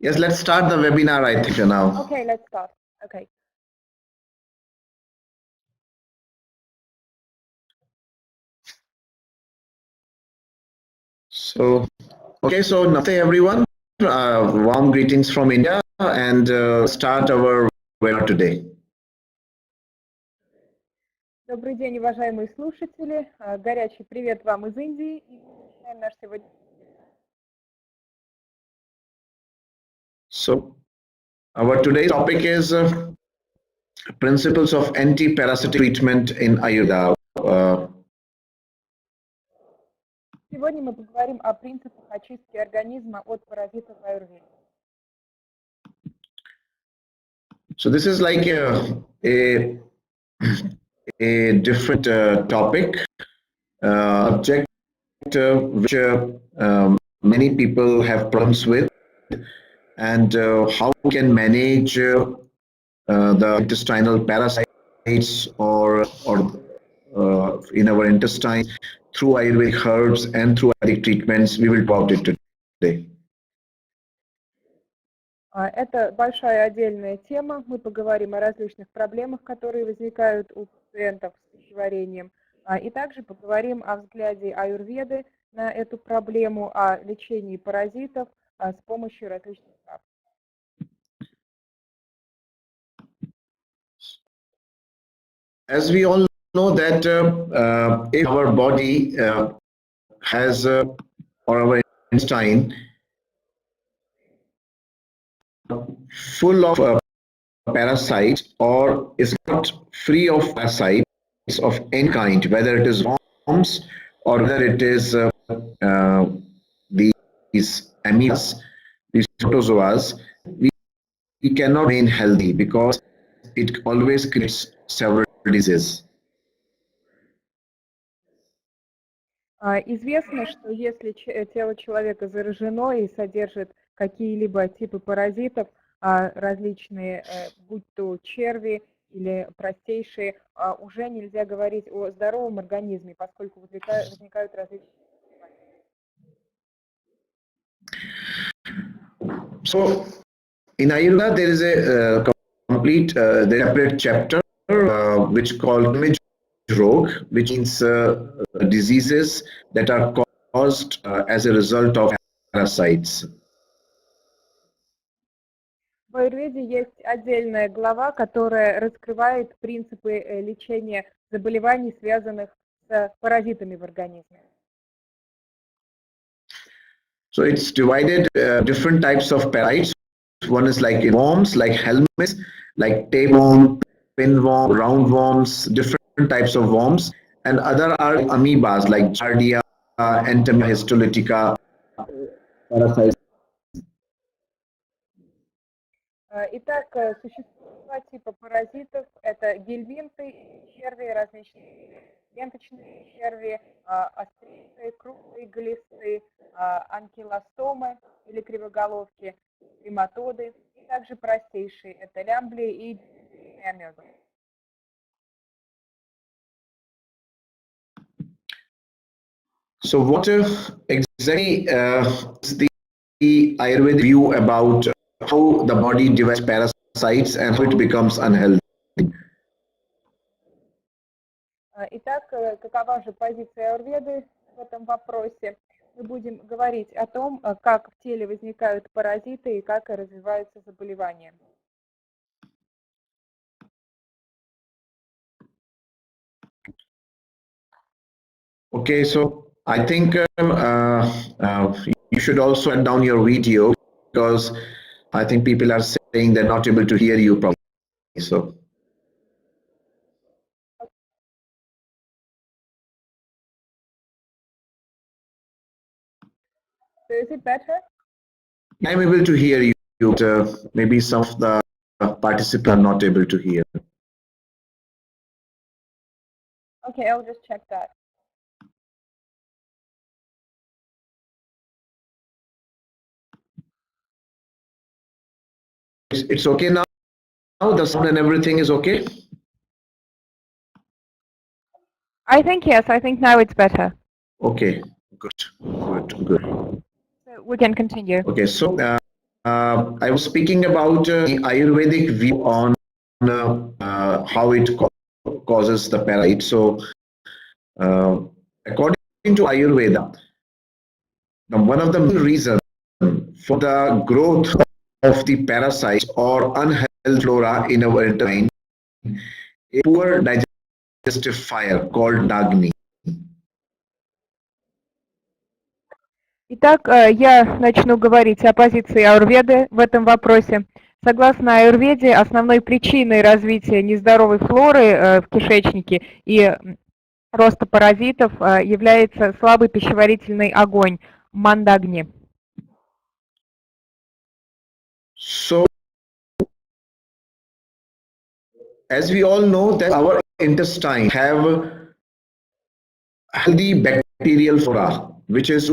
Yes, let's start the webinar, I think, now. Okay, let's start. Okay. So, okay, so namaste everyone. Warm greetings from India and start our webinar today. Добрый день, уважаемые слушатели. Горячий привет вам из Индии. И начинаем наш сегодня. So, our today's topic is principles of anti-parasitic treatment in Ayurveda. Сегодня мы поговорим о принципах очистки организма от паразитов в аюрведе. So, this is like a different topic, subject which many people have problems with, and how we can manage the intestinal parasites or in our intestine through Ayurvedic herbs and through Ayurvedic treatments. We will talk about it today. Это большая отдельная тема. Мы поговорим о различных проблемах, которые возникают у пациентов с пищеварением. И также поговорим о взгляде аюрведы на эту проблему, о лечении паразитов с помощью различных трав. As we all know that if our body has or our intestine full of parasites or is not free of parasites of any kind, whether it is worms or whether it is these amoebas, these protozoas, we cannot remain healthy because it always creates several diseases. Известно, что если тело человека заражено и содержит какие-либо типы паразитов, различные, будь то черви или простейшие, уже нельзя говорить о здоровом организме, поскольку возникают различные заболевания. So, in Ayurveda, there is a complete separate chapter which called image rog, which means diseases that are caused as a result of parasites. В аюрведе есть отдельная глава, которая раскрывает принципы лечения заболеваний, связанных с паразитами в организме. So it's divided different types of parasites. One is like worms, like helminths, like tapeworm, pinworm, roundworms, different types of worms, and other are amoebas like Giardia, Entomia histolytica, parasites. Итак, существует два типа паразитов. Это гельминты, черви, различные ленточные черви, острицы, крупные глисты, анкилостомы или кривоголовки, трематоды, и также простейшие. Это лямблии и амебы. So what exactly is the Ayurvedic view about how the body divides parasites and how it becomes unhealthy? Итак, какова же позиция аюрведы в этом вопросе? Мы будем говорить о том, как в теле возникают паразиты и как развиваются заболевания. Okay, so I think you should also shut down your video because I think people are saying they're not able to hear you properly. So. So is it better? I'm able to hear you, but maybe some of the participants are not able to hear. Okay, I'll just check that. It's okay now? Now the sound and everything is okay? I think yes, I think now it's better. Okay, good. So we can continue. Okay, so I was speaking about the Ayurvedic view on how it causes the parasite. So, according to Ayurveda, one of the main reasons for the growth of the parasites or unhealthy flora in our intestine is poor digestive fire called Dagni. Итак, я начну говорить о позиции аюрведы в этом вопросе. Согласно аюрведе, основной причиной развития нездоровой флоры в кишечнике и роста паразитов является слабый пищеварительный огонь мандагни. So, as we all know that our intestine have healthy bacterial flora, which is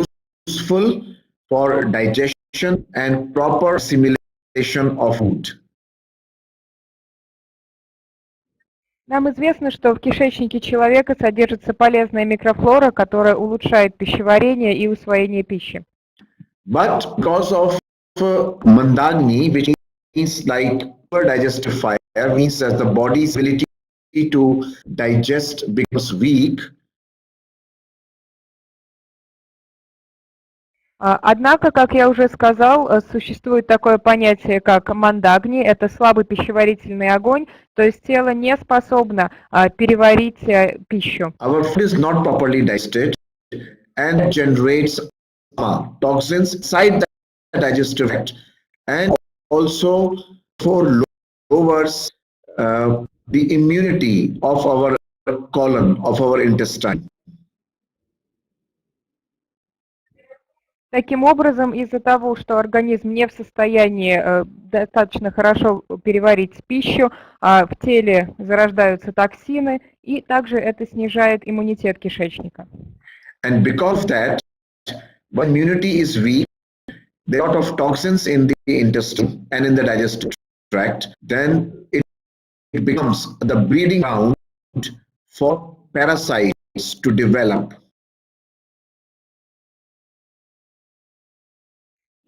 useful for digestion and proper assimilation of food. Нам известно, что в кишечнике человека содержится полезная микрофлора, которая улучшает пищеварение и усвоение пищи. But because of mandagni, which means like poor digestive fire, means that the body's ability to digest becomes weak. Однако, как я уже сказал, существует такое понятие, как мандагни, это слабый пищеварительный огонь, то есть тело не способно переварить пищу. Our food is not properly digested and generates toxins inside the digestive tract, and also lowers the immunity of our colon, of our intestine. Таким образом, из-за того, что организм не в состоянии достаточно хорошо переварить пищу, в теле зарождаются токсины, и также это снижает иммунитет кишечника. And because of that, when immunity is weak, there are a lot of toxins in the intestine and in the digestive tract, then it becomes the breeding ground for parasites to develop.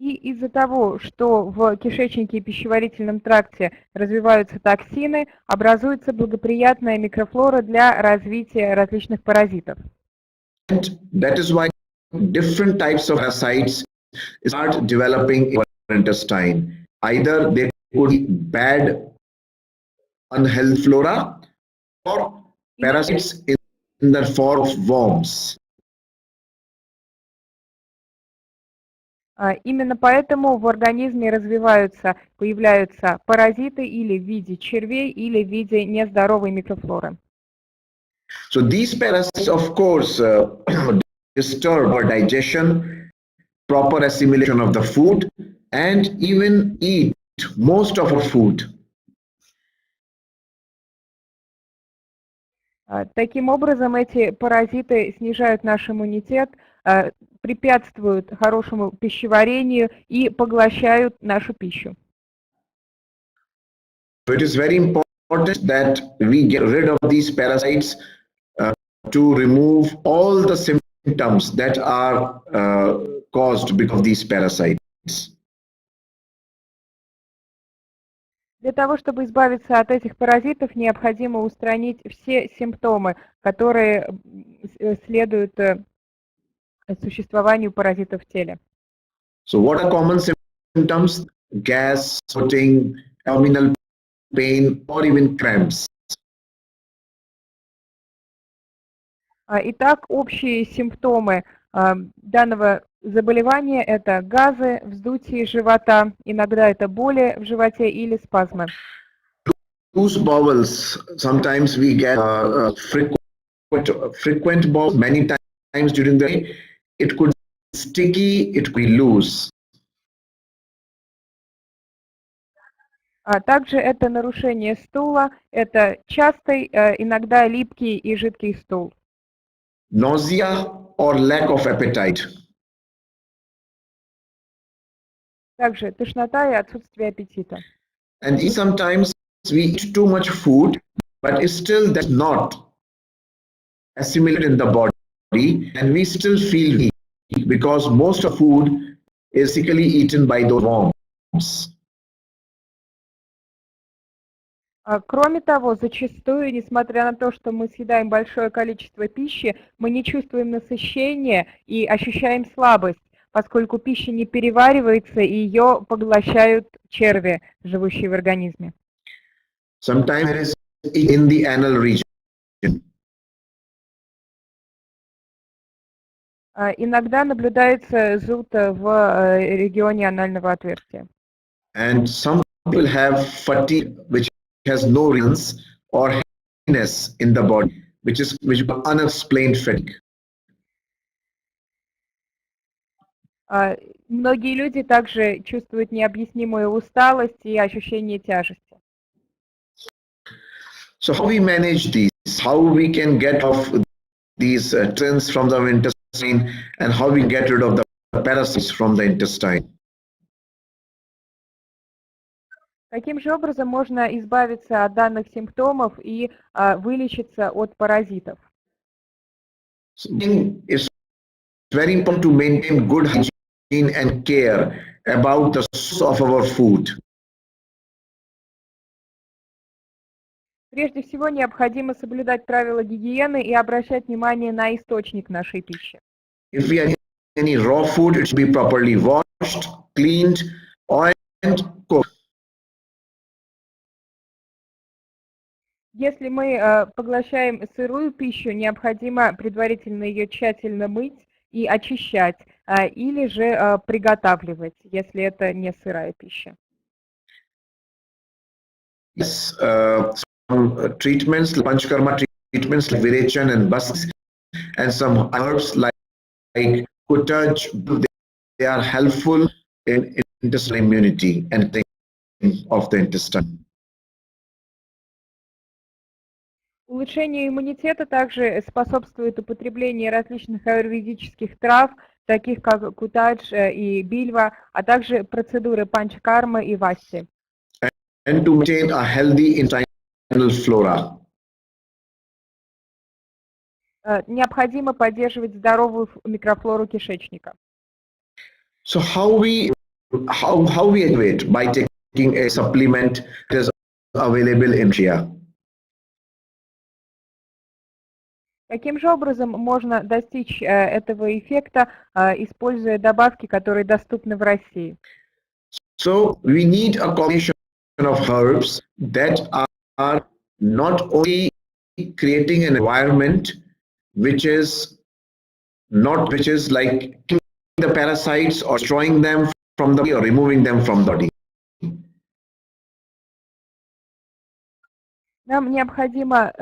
И из-за того, что в кишечнике и пищеварительном тракте развиваются токсины, образуется благоприятная микрофлора для развития различных паразитов. And that is why different types of parasites start developing in our intestine. Either they could be bad, unhealthy flora, or parasites in the form of worms. Именно поэтому в организме появляются паразиты или в виде червей, или в виде нездоровой микрофлоры. So these parasites, of course, disturb our digestion, proper assimilation of the food, and even eat most of our food. Таким образом, эти паразиты снижают наш иммунитет, препятствуют хорошему пищеварению и поглощают нашу пищу. So it is very important that we get rid of these parasites to remove all the symptoms that are caused because of these parasites. Для того, чтобы избавиться от этих паразитов, необходимо устранить все симптомы, которые следуют существованию паразитов в теле. So what are common symptoms? Gas, bloating, abdominal pain, or even cramps. Итак, общие симптомы данного заболевания – это газы, вздутие живота, иногда это боли в животе или спазмы. Loose bowels. Sometimes we get frequent bowels many times during the day. It could be sticky, it could be loose. Также это нарушение стула, это частый, иногда липкий и жидкий стул. Nausea or lack of appetite. Также тошнота и отсутствие аппетита. And sometimes we eat too much food, but it still does not assimilate in the body, and we still feel weak because most of food is basically eaten by those worms. Кроме того, зачастую, несмотря на то, что мы съедаем большое количество пищи, мы не чувствуем насыщения и ощущаем слабость, поскольку пища не переваривается и ее поглощают черви, живущие в организме. Sometimes it is in the anal region. Иногда наблюдается зуд в регионе анального отверстия. And some people have fatigue which has no reasons or heaviness in the body, which is unexplained fatigue. Многие люди также чувствуют необъяснимую усталость и ощущение тяжести. So how we manage these? How we can get off these trends from the intestine, and how we get rid of the parasites from the intestine? Каким же образом можно избавиться от данных симптомов и вылечиться от паразитов? It's very important to maintain good hygiene and care about the source of our food. Прежде всего, необходимо соблюдать правила гигиены и обращать внимание на источник нашей пищи. If we have any raw food, it should be properly washed, cleaned, and cooked. Если мы поглощаем сырую пищу, необходимо предварительно ее тщательно мыть и очищать, или же приготавливать, если это не сырая пища. Yes, some treatments, Panchkarma treatments like Virachan and Bas, and some herbs like Kutaj, they are helpful in intestinal immunity and cleansing of the intestine. Улучшению иммунитета также способствует употребление различных аюрведических трав, таких как кутадж и бильва, а также процедуры панчкармы и васти. And to maintain a healthy intestinal flora. Необходимо поддерживать здоровую микрофлору кишечника. So how we activate by taking a supplement that is available in India. Каким же образом можно достичь этого эффекта, используя добавки, которые доступны в России? So we need a combination of herbs that are not only creating an environment which is like killing the parasites or destroying them from the body or removing them from the body. Нам необходимо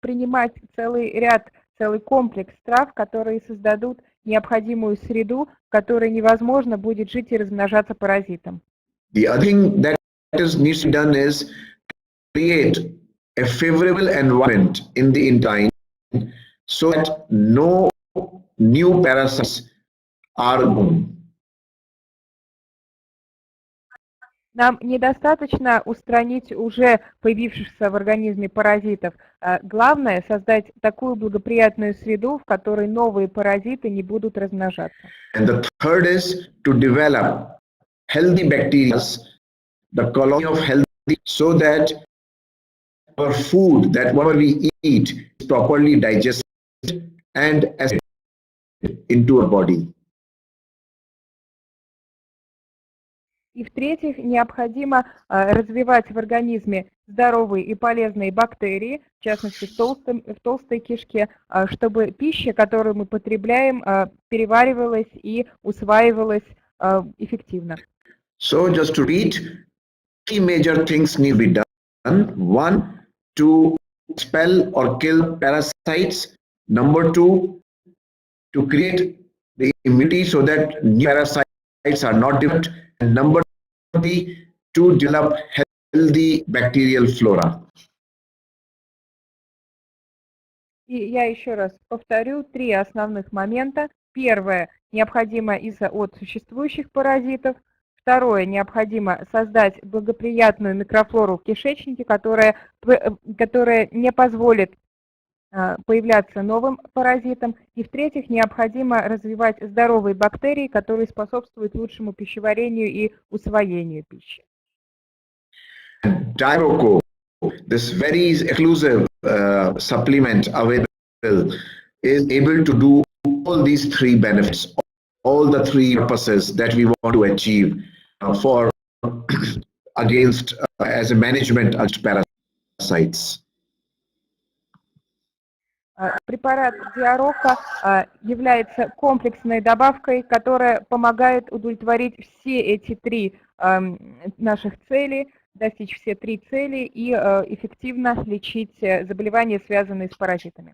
принимать целый комплекс трав, которые создадут необходимую среду, в которой невозможно будет жить и размножаться паразитам. The other thing that needs to be done is create a favorable environment in the intestine so that no new parasites are born. Нам недостаточно устранить уже появившихся в организме паразитов. Главное — создать такую благоприятную среду, в которой новые паразиты не будут размножаться. And the third is to develop healthy bacteria, the colony of healthy, so that our food, that whatever we eat, is properly digested and assimilated into our body. И в-третьих, необходимо развивать в организме здоровые и полезные бактерии, в частности в толстой кишке, чтобы пища, которую мы потребляем, переваривалась и усваивалась эффективно. So just to repeat, three major things need to be done. One, to expel or kill parasites. Number two, to create the immunity so that new parasites are not developed. And number three, to develop healthy bacterial flora. И я еще раз повторю три основных момента. Первое, необходимо от существующих паразитов. Второе, необходимо создать благоприятную микрофлору в кишечнике, которая не позволит появляться новым паразитам. И в-третьих, необходимо развивать здоровые бактерии, которые способствуют лучшему пищеварению и усвоению пищи. Diaroco, this very exclusive supplement available, is able to do all these three benefits, all the three purposes that we want to achieve for against as a management against parasites. Препарат Диарока является комплексной добавкой, которая помогает удовлетворить все эти три наших цели, достичь все три цели и эффективно лечить заболевания, связанные с паразитами.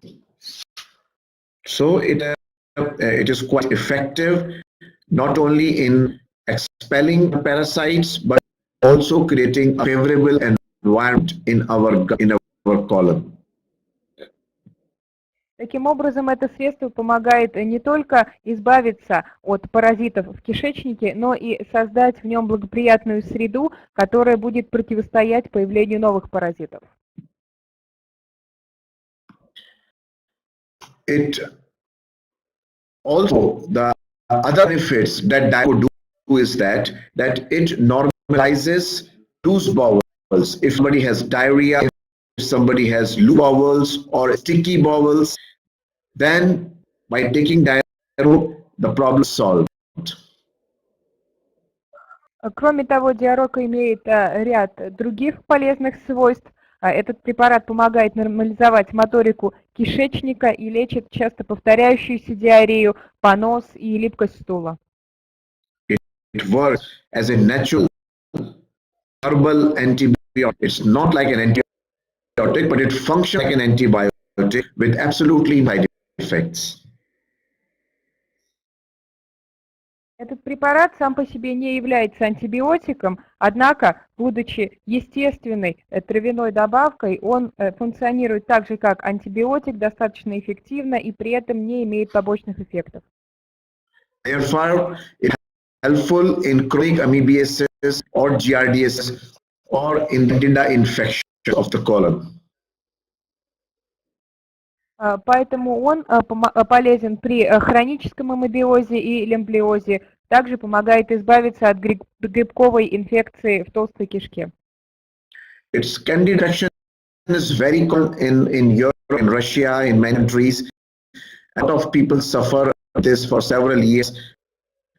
So it is quite effective not only in expelling parasites but also creating a favorable environment in our colon. Таким образом, это средство помогает не только избавиться от паразитов в кишечнике, но и создать в нем благоприятную среду, которая будет противостоять появлению новых паразитов. It also, the other benefits that Diaroco do is that it normalizes loose bowels. If somebody has diarrhea, if somebody has loose bowels or sticky bowels, then by taking Diaroco, the problem is solved. Кроме того, Диарока имеет ряд других полезных свойств. Этот препарат помогает нормализовать моторику кишечника и лечит часто повторяющуюся диарею, понос и липкость стула. It works as a natural herbal antibiotic. It's not like an antibiotic, but it functions like an antibiotic with absolutely no side effects. Этот препарат сам по себе не является антибиотиком, однако, будучи естественной травяной добавкой, он функционирует так же, как антибиотик, достаточно эффективно и при этом не имеет побочных эффектов. Therefore, it is helpful in chronic amoebiasis or giardiasis or in candida infection of the colon. Поэтому он полезен при хроническом амебиозе и лемблиозе, также помогает избавиться от грибковой инфекции в толстой кишке. Its candida infection is very common in Europe, in Russia, in many countries. A lot of people suffer this for several years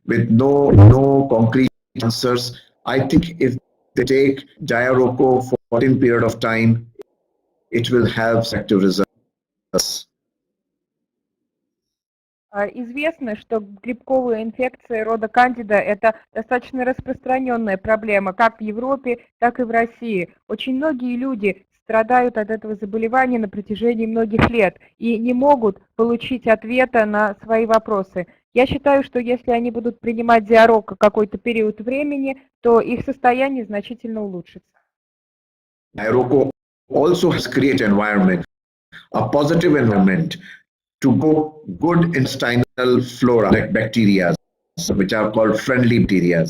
with no concrete answers. I think if they take Diaroco for a period of time, it will have effective results. Известно, что грибковая инфекция рода кандида – это достаточно распространенная проблема как в Европе, так и в России. Очень многие люди страдают от этого заболевания на протяжении многих лет и не могут получить ответа на свои вопросы. Я считаю, что если они будут принимать Диарока какой-то период времени, то их состояние значительно улучшится. Diaroco also has created environment, a positive environment to grow good intestinal flora like bacteria, which are called friendly bacteria.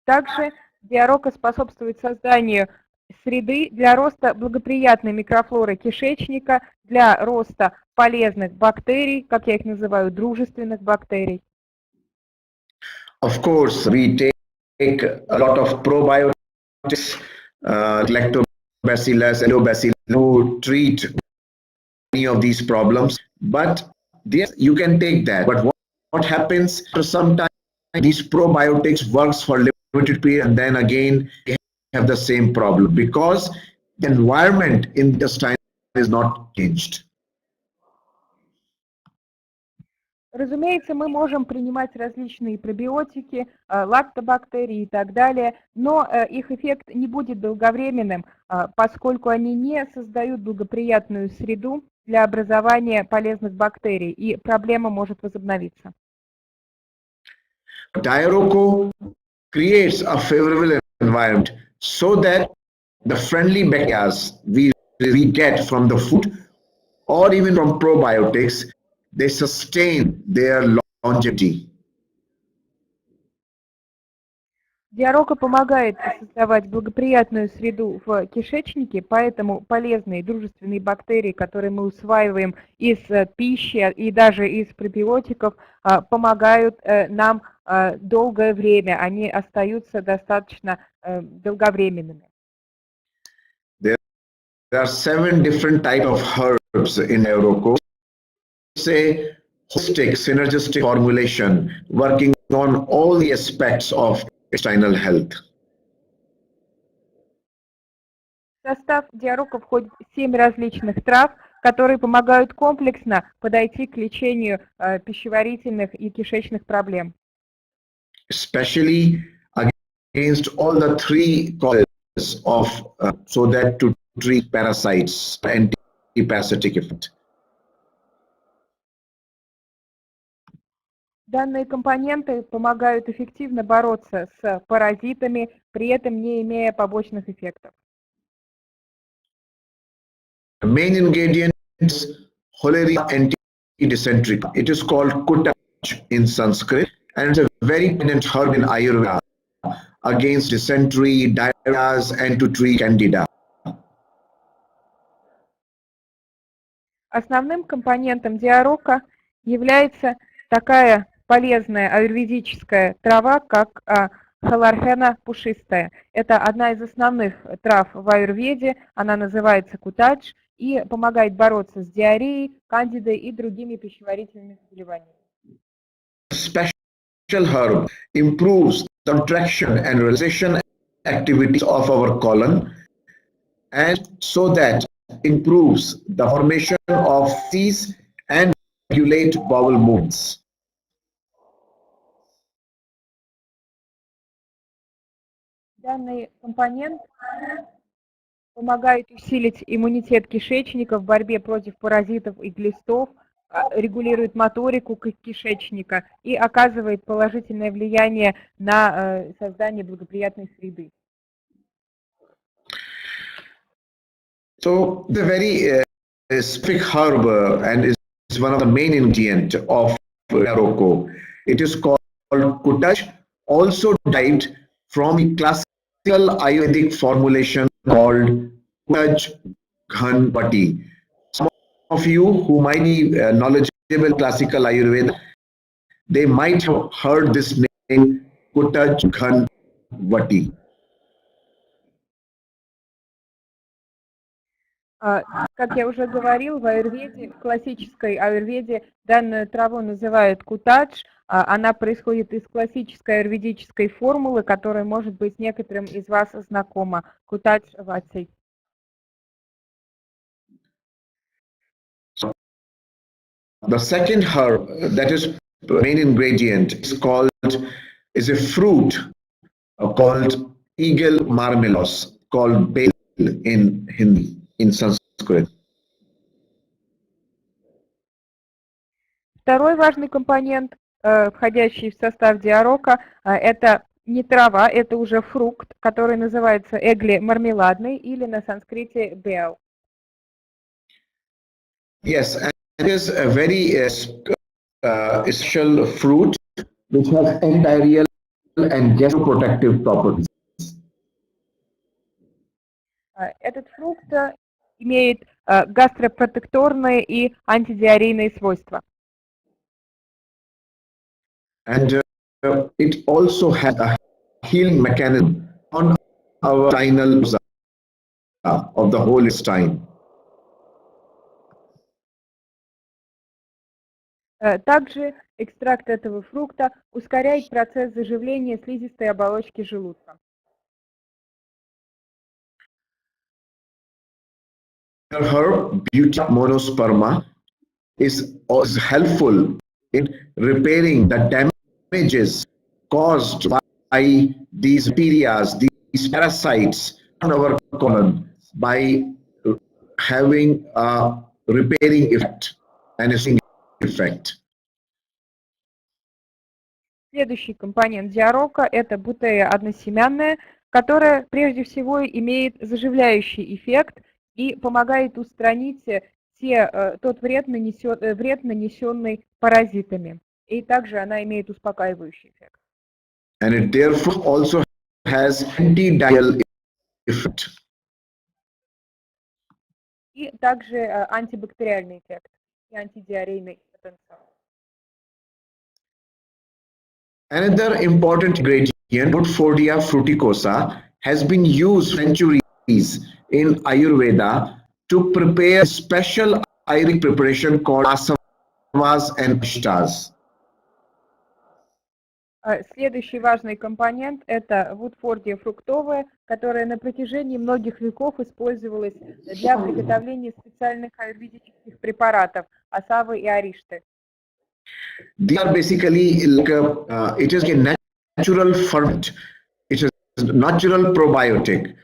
Также Диарока способствует созданию среды для роста благоприятной микрофлоры кишечника, для роста полезных бактерий, как я их называю, дружественных бактерий. Of course, we take a lot of probiotics, lactobacillus, lactobacillus, to treat many of these problems. But yes, you can take that. But what happens after some time? These probiotics works for limited period, and then again you have the same problem because the environment in the intestine is not changed. Разумеется, мы можем принимать различные пробиотики, лактобактерии и так далее, но их эффект не будет долговременным, поскольку они не создают благоприятную среду для образования полезных бактерий, и проблема может возобновиться. Diaroco creates a favorable environment so that the friendly bacteria we get from the food or even from probiotics, they sustain their longevity. Диарока помогает создавать благоприятную среду в кишечнике, поэтому полезные дружественные бактерии, которые мы усваиваем из пищи и даже из пробиотиков, помогают нам долгое время, они остаются достаточно долговременными. There are 7 different types of herbs in Аюрведа. It's a holistic, synergistic formulation working on all the aspects of intestinal health. В состав диарока входит 7 различных трав, которые помогают комплексно подойти к лечению пищеварительных и кишечных проблем. Especially against all the 3 causes of so that to treat parasites, antiparasitic effect. Данные компоненты помогают эффективно бороться с паразитами, при этом не имея побочных эффектов. The main ingredient is Cholera anti-dysentery. It is called Kutaj in Sanskrit, and it's a very potent herb in Ayurveda against dysentery, diarrheas, and to treat candida. Основным компонентом диарока является такая полезная аюрведическая трава, как халархена пушистая. Это одна из основных трав в аюрведе, она называется кутадж и помогает бороться с диареей, кандидой и другими пищеварительными заболеваниями. Special herb improves the contraction and relaxation activities of our colon, and so that improves the formation of feces and regulate bowel movements. Данный компонент помогает усилить иммунитет кишечника в борьбе против паразитов и глистов, регулирует моторику кишечника и оказывает положительное влияние на создание благоприятной среды. So the very specific herb and is one of the main ingredients of Yaroko. It is called Kutaj, also derived from a classical Ayurvedic formulation called Kutaj Ghan Vati. Some of you who might be knowledgeable classical Ayurveda, they might have heard this name Kutaj Ghan Vati. Как я уже говорил, в аюрведе, в классической аюрведе данную траву называют кутадж. Она происходит из классической аюрведической формулы, которая может быть некоторым из вас знакома. Кутадж вати. The second herb that is main ingredient is a fruit called eagle marmelos, called bel in Hindi, in Sanskrit. Второй важный компонент, входящий в состав диарока, это не трава, это уже фрукт, который называется эгли мармеладный или на санскрите бел. Yes, and it is a very essential fruit which has antibacterial and gastroprotective properties. Этот фрукт имеет гастропротекторные и антидиарейные свойства. And it also has a healing mechanism on our intestinal of the whole intestine. Также экстракт этого фрукта ускоряет процесс заживления слизистой оболочки желудка. Herb Beauty monosperma is helpful in repairing the damages caused by these bacteria, these parasites on our colon by having a repairing effect and a soothing effect. Следующий компонент диарока – это бутея односемянная, которая прежде всего имеет заживляющий эффект и помогает устранить тот вред, нанесенный паразитами. И также она имеет успокаивающий эффект. And it therefore also has antidiarrheal effect. И также антибактериальный эффект и антидиарейный потенциал. Another important ingredient, Fordia fruticosa, has been used for centuries in Ayurveda to prepare special Ayurvedic preparation called asavas and ashtas. Следующий важный компонент – это вудфордия фруктовая, которая на протяжении многих веков использовалась для приготовления специальных аюрведических препаратов – асавы и аришты. They are basically like it is a natural ferment. It is a natural probiotic,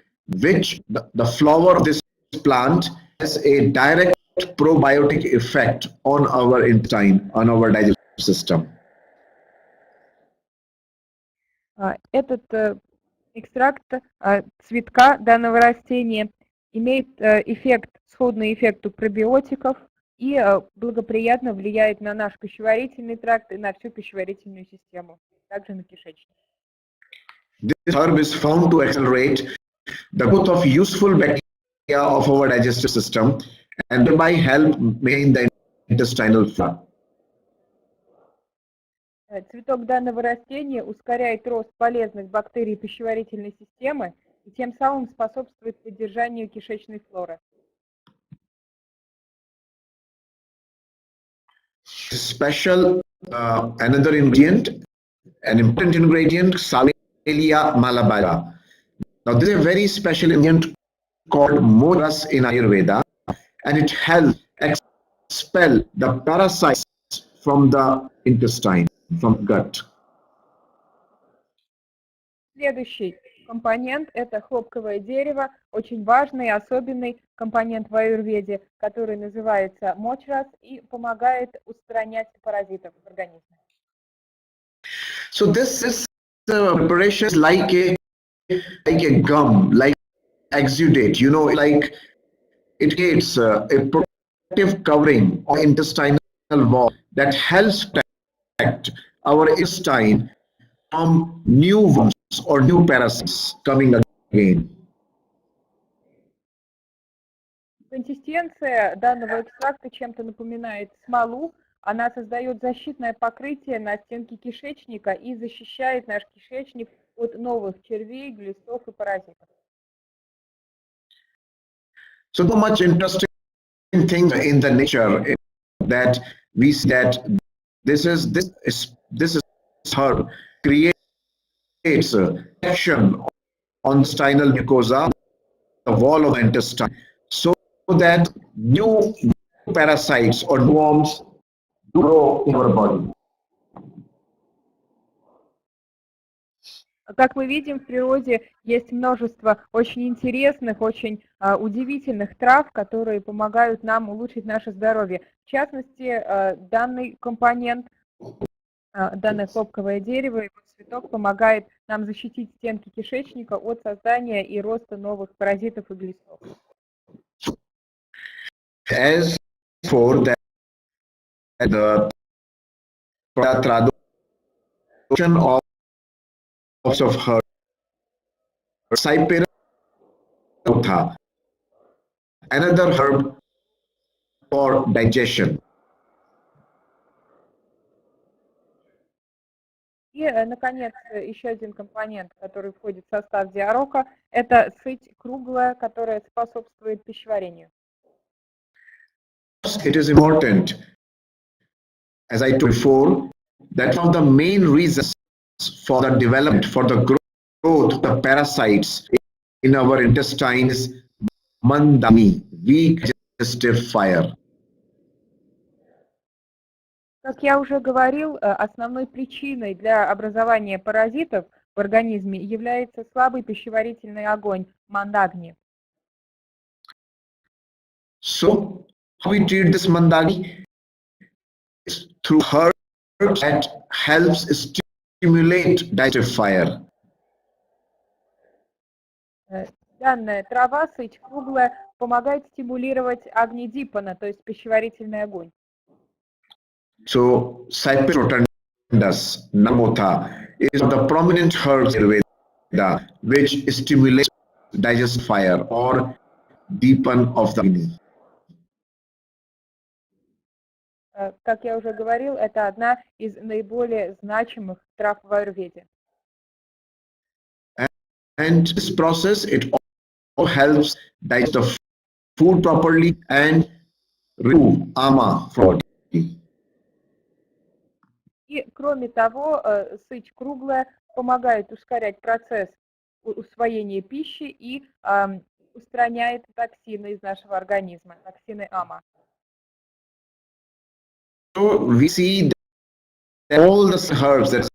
which the flower of this plant has a direct probiotic effect on our intestine, on our digestive system. Этот экстракт цветка данного растения имеет сходный эффекту пробиотиков и благоприятно влияет на наш пищеварительный тракт и на всю пищеварительную систему, также на кишечник. This herb is found to accelerate the growth of useful bacteria of our digestive system and thereby help maintain the intestinal flora. Цветок данного растения ускоряет рост полезных бактерий пищеварительной системы и тем самым способствует поддержанию кишечной флоры. Special another ingredient, an important ingredient, Salvia malabara. Now this is a very special ingredient called moras in Ayurveda, and it helps expel the parasites from the intestine, from gut. Следующий компонент – это хлопковое дерево, очень важный и особенный компонент в аюрведе, который называется мочрас и помогает устранять паразитов в организме. So this is preparation is like a gum, like exudate, like it creates a protective covering on intestinal wall that helps protect our intestine from new worms or new parasites coming again. Консистенция данного экстракта чем-то напоминает смолу. Она создает защитное покрытие на стенке кишечника и защищает наш кишечник от новых червей, глистов и паразитов. So much interesting things in the nature that we see that this herb creates action on spinal mucosa, the wall of the intestine, so that new parasites or worms grow in our body. Как мы видим, в природе есть множество очень интересных, очень удивительных трав, которые помогают нам улучшить наше здоровье. В частности, данный компонент, данное хлопковое дерево, его цветок помогает нам защитить стенки кишечника от создания и роста новых паразитов и глистов. As for that, the ТРАДО of her another herb for digestion. И, наконец, еще один компонент, который входит в состав диарока, это сыть круглая, которая способствует пищеварению. It is important, as I told before, that one of the main reasons for the development, for the growth of the parasites in our intestines, mandani, weak digestive fire. Как я уже говорил, основной причиной для образования паразитов в организме является слабый пищеварительный огонь, мандагни. So, how we treat this mandani? It's through herbs that helps stimulate digestive fire. Данная трава, сыть круглая, помогает стимулировать агнидипана, то есть пищеварительный огонь. So, Cypress rotundus, Namotha, is one of the prominent herbs in Ayurveda. which stimulates digestive fire or deepen of the agni. Как я уже говорил, это одна из наиболее значимых трав в аюрведе. And this process, it also helps digest the food properly and remove ama from body. И кроме того, сыпь круглая помогает ускорять процесс усвоения пищи и устраняет токсины из нашего организма, токсины ама. So we see that all the herbs that are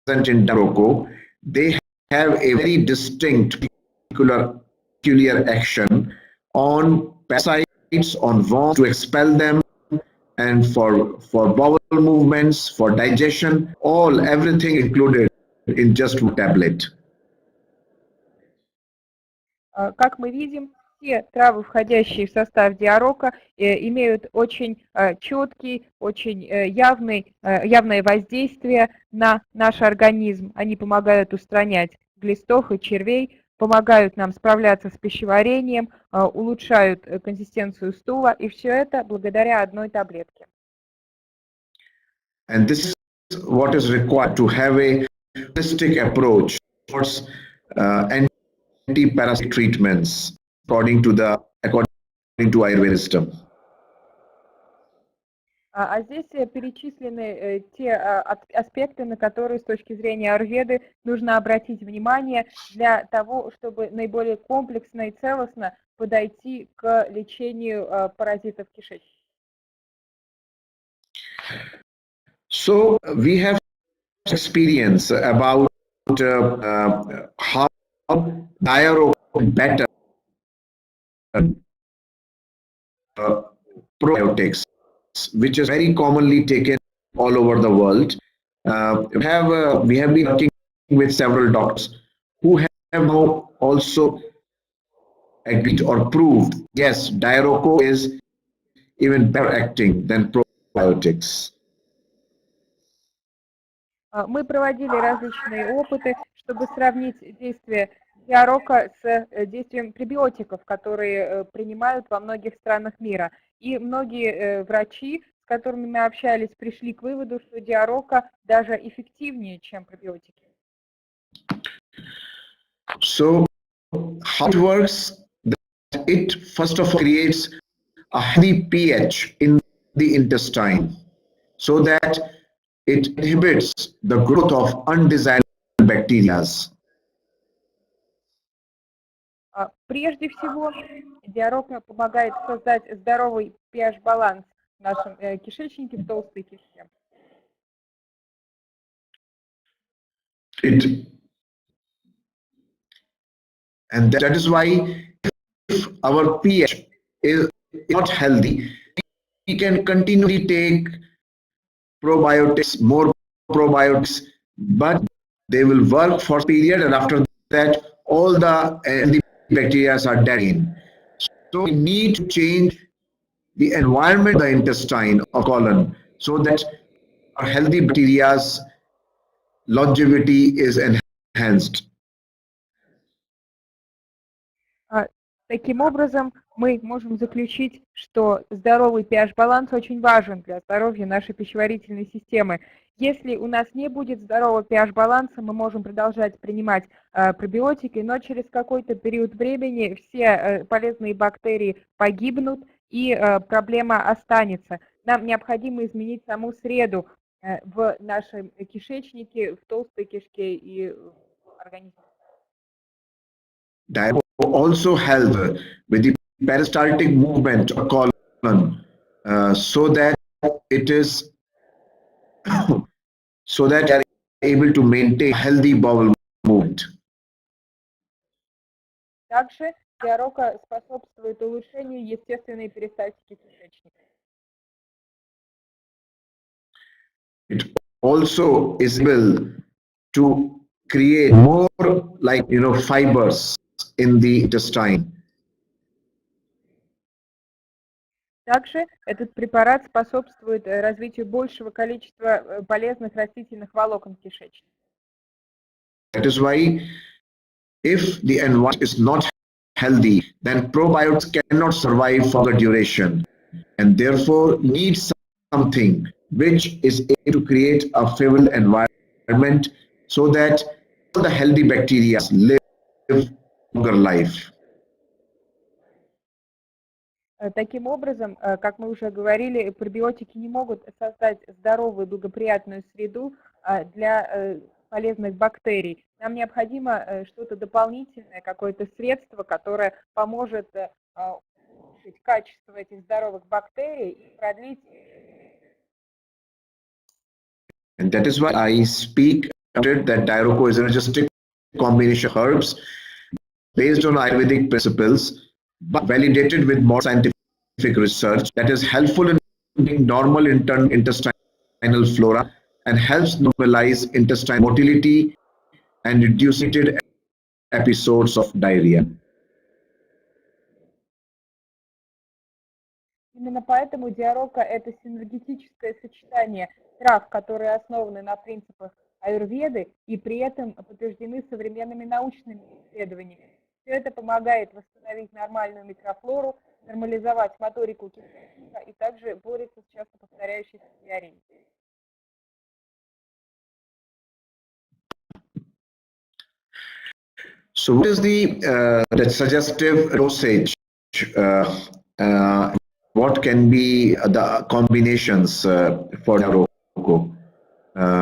present in Daroko, they have a very distinct peculiar action on parasites, on worms to expel them, and for bowel movements, for digestion, everything included in just one tablet. Как мы видим, все травы, входящие в состав диарока, имеют очень четкий, очень явное воздействие на наш организм. Они помогают устранять глистов и червей, помогают нам справляться с пищеварением, улучшают консистенцию стула, и все это благодаря одной таблетке. And this is what is required to have a holistic approach towards anti-parasitic treatments according to Ayurveda system. А здесь перечислены те аспекты, на которые с точки зрения аюрведы нужно обратить внимание для того, чтобы наиболее комплексно и целостно подойти к лечению паразитов кишечника. So we have experience about how diarrhea better probiotics, which is very commonly taken all over the world. We have been working with several doctors who have now also agreed or proved, yes, diarrhea is even better acting than probiotics. Мы проводили различные опыты, чтобы сравнить действие диарока с действием пребиотиков, которые принимают во многих странах мира. И многие врачи, с которыми мы общались, пришли к выводу, что диарока даже эффективнее, чем пробиотики. So how it works? It first of all creates a healthy pH in the intestine, so that it inhibits the growth of undesirable bacteria. Прежде всего, диарока помогает создать здоровый pH-баланс в нашем кишечнике, в толстой кишке. And that is why if our pH is not healthy, we can continually take probiotics, more probiotics, but they will work for a period, and after that all the bacteria are dead in. So we need to change the environment of the intestine or colon so that our healthy bacteria's longevity is enhanced. Таким образом, мы можем заключить, что здоровый pH-баланс очень важен для здоровья нашей пищеварительной системы. Если у нас не будет здорового pH-баланса, мы можем продолжать принимать пробиотики, но через какой-то период времени все полезные бактерии погибнут, и проблема останется. Нам необходимо изменить саму среду в нашем кишечнике, в толстой кишке и в организме. Diet also help with the peristaltic movement of colon, so that it is so that you are able to maintain healthy bowel movement. Также диарока способствует улучшению естественной перистальтики кишечника. It also is able to create more fibers in the intestine. Также этот препарат способствует развитию большего количества полезных растительных волокон в кишечнике. That is why If the environment is not healthy, then probiotics cannot survive for the duration, and therefore need something which is able to create a favorable environment so that all the healthy bacteria live longer life. Таким образом, как мы уже говорили, пробиотики не могут создать здоровую, благоприятную среду для полезных бактерий. Нам необходимо что-то дополнительное, какое-то средство, которое поможет улучшить качество этих здоровых бактерий и продлить. And that is why I speak that Diaroko is a synergistic combination of herbs based on Ayurvedic principles, but validated with more scientific research that is helpful in normal intestinal flora and helps normalize intestinal motility and reduce episodes of diarrhea. Именно поэтому диарока – это синергетическое сочетание трав, которые основаны на принципах аюрведы и при этом подтверждены современными научными исследованиями. Все это помогает восстановить нормальную микрофлору, нормализовать моторику кишечника и также борется с часто повторяющейся диареей. So what is the suggestive dosage? What can be the combinations for Diaroko,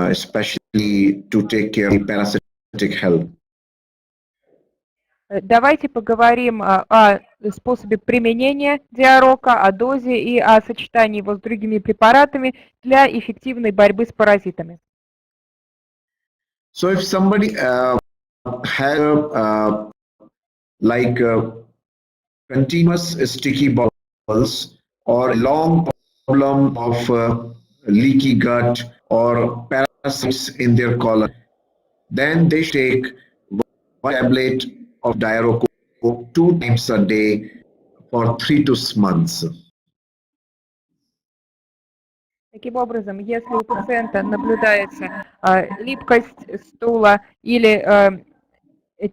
especially to take care of parasitic health? Давайте поговорим о способе применения диарока, о дозе и о сочетании его с другими препаратами для эффективной борьбы с паразитами. So if somebody has like continuous sticky bowels or long problem of leaky gut or parasites in their colon, then they take one tablet of Diaroko 2 times a day for 3 to 6 months. Таким образом, если у пациента наблюдается липкость стула или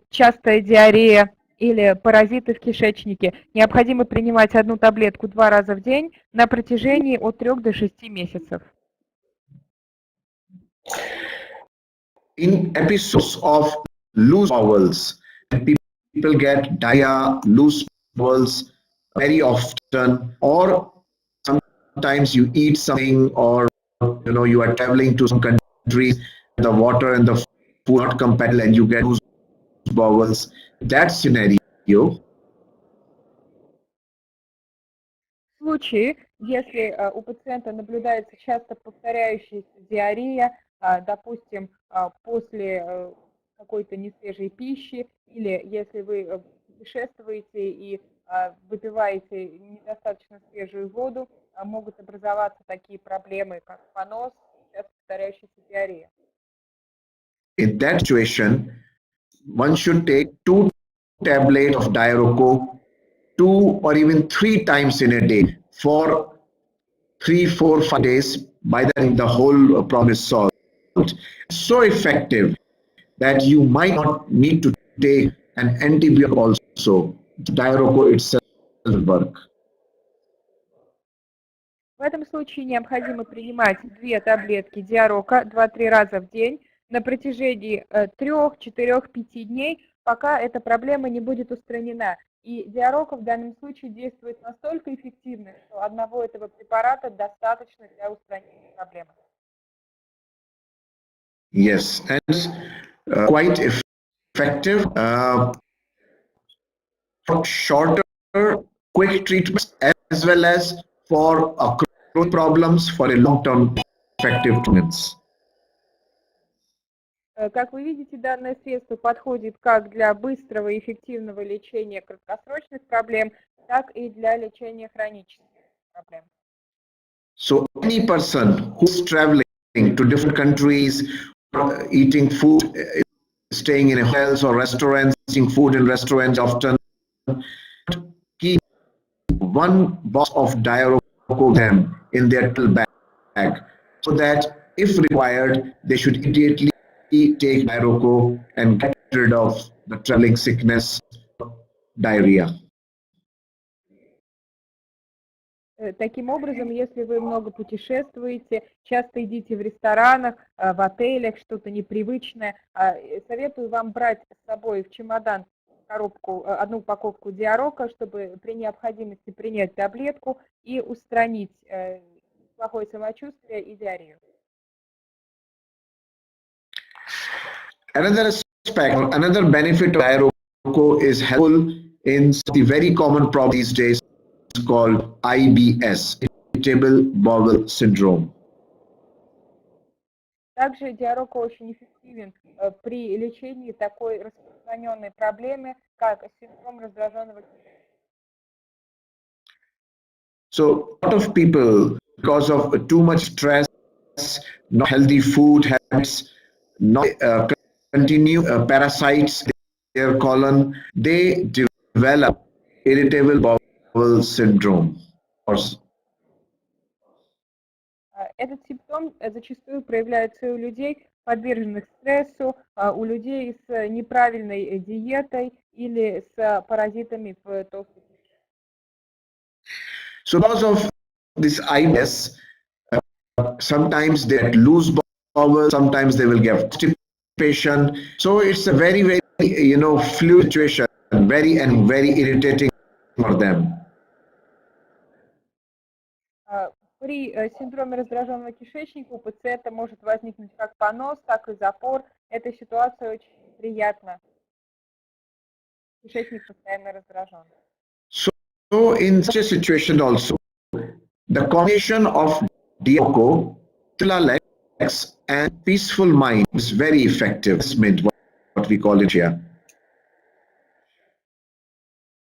частая диарея или паразиты в кишечнике, необходимо принимать одну таблетку 2 раза в день на протяжении от 3 до 6 месяцев. In episodes of loose bowels, people get diarrhea, loose bowels very often, or sometimes you eat something, or you are traveling to some countries, the water and the food not compatible, and you get loose bowels. That scenario. В случае, если у пациента наблюдается часто повторяющаяся диарея, допустим, после какой-то несвежей пищи, или если вы путешествуете и выпиваете недостаточно свежую воду, могут образоваться такие проблемы, как понос, часто повторяющаяся диарея. In that situation, one should take 2 tablets of Diaroko 2 or even 3 times in a day for 3, 4, 5 days. By then, the whole problem is solved. So effective that you might not need to take an antibiotic also. Diaroko itself will work. В этом случае необходимо принимать 2 таблетки диарока 2-3 раза в день на протяжении 3, 4, 5 дней, пока эта проблема не будет устранена. И диарока в данном случае действует настолько эффективно, что одного этого препарата достаточно для устранения проблемы. Yes, and quite effective for shorter, quick treatments as well as for chronic problems for a long-term effective treatments. Как вы видите, данное средство подходит как для быстрого и эффективного лечения краткосрочных проблем, так и для лечения хронических проблем. So any person who's traveling to different countries, eating food, staying in hotels or restaurants, eating food in restaurants often, keep 1 box of Diaroko them in their bag, so that if required, they should immediately take Diaroko and get rid of the traveling sickness, diarrhea. Таким образом, если вы много путешествуете, часто едите в ресторанах, в отелях, что-то непривычное, советую вам брать с собой в чемодан одну упаковку диарока, чтобы при необходимости принять таблетку и устранить плохое самочувствие и диарею. Another aspect, another benefit of Diaroco is helpful in the very common problem these days called IBS, irritable bowel syndrome. Также диарока очень эффективен при лечении такой распространенной проблемы, как синдром раздраженного кишечника. So a lot of people, because of too much stress, not healthy food habits, not continue parasites in their colon, they develop irritable bowel syndrome. Этот симптом зачастую проявляется у людей, подверженных стрессу, у людей с неправильной диетой или с паразитами в толстой кишке. So because of this IBS, sometimes they get loose bowel, sometimes they will get constipation. So it's a very, very, fluid situation, very irritating for them. При синдроме раздраженного кишечника у пациента может возникнуть как понос, так и запор. Эта ситуация очень неприятна. Кишечник постоянно раздражен. So in such a situation also, the combination of Diaroco, Lex, and peaceful mind is very effective. That's what we call it here.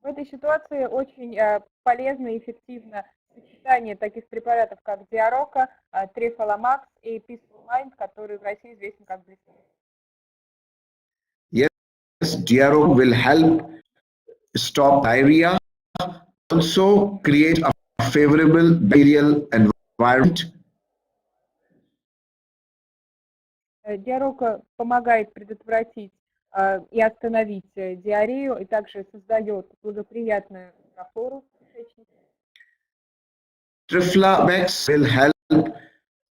В этой ситуации очень полезно и эффективно сочетание таких препаратов, как Диарока, Трифаламакс и Peaceful Mind, который в России известен как Блесмен. Yes, Diaroca will help stop diarrhea, also create a favorable bacterial environment. Диарока помогает предотвратить и остановить диарею, и также создает благоприятную микрофлору кишечника. Triflamax will help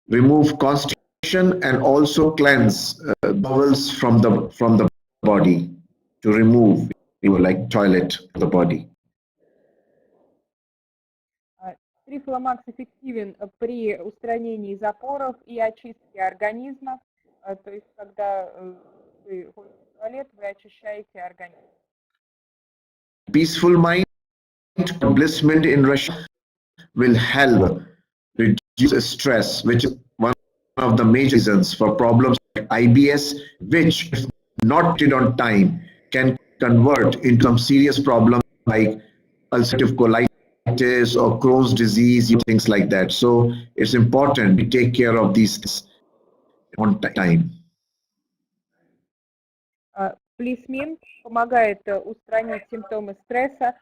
remove constipation and also cleanse bowels from the body, to remove like toilet the body. Трифаламакс эффективен при устранении запоров и очистке организма, то есть когда вы ходите в туалет, вы очищаете организм. Peaceful mind, blissment in Russia, will help reduce stress, which is one of the major reasons for problems like IBS, which, if not treated on time, can convert into some serious problems like ulcerative colitis or Crohn's disease, things like that. So it's important to take care of these things on time. Блесмен помогает устранить симптомы стресса,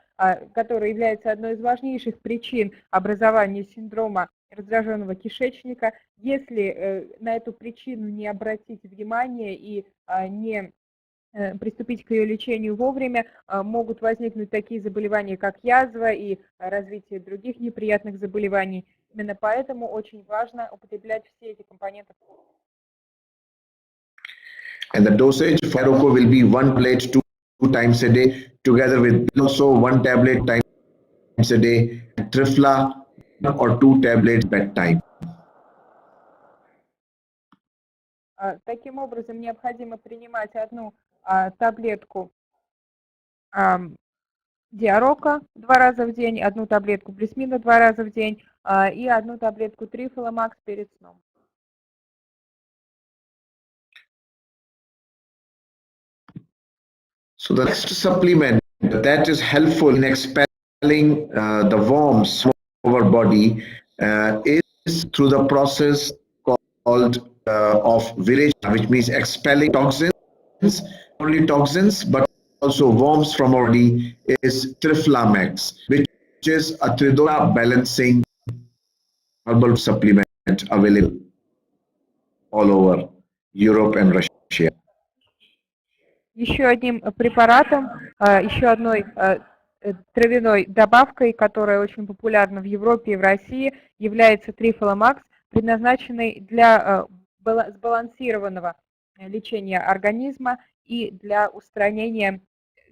который является одной из важнейших причин образования синдрома раздраженного кишечника. Если на эту причину не обратить внимание и не приступить к ее лечению вовремя, могут возникнуть такие заболевания, как язва и развитие других неприятных заболеваний. Именно поэтому очень важно употреблять все эти компоненты. And the dosage for Diaroco will be 1 tablet 2 times a day, together with also 1 tablet times a day, and Trifla 1 or 2 tablets bedtime. Таким образом, необходимо принимать одну таблетку Диарока 2 раза в день, одну таблетку Блесмина 2 раза в день и одну таблетку Трифаламакс перед сном. So the next supplement that is helpful in expelling the worms from our body is through the process called of virechana, which means expelling toxins, only toxins, but also worms from our body, is Triflamax, which is a Tridora balancing herbal supplement available all over Europe and Russia. Еще одним препаратом, еще одной травяной добавкой, которая очень популярна в Европе и в России, является трифоломакс, предназначенный для сбалансированного лечения организма и для устранения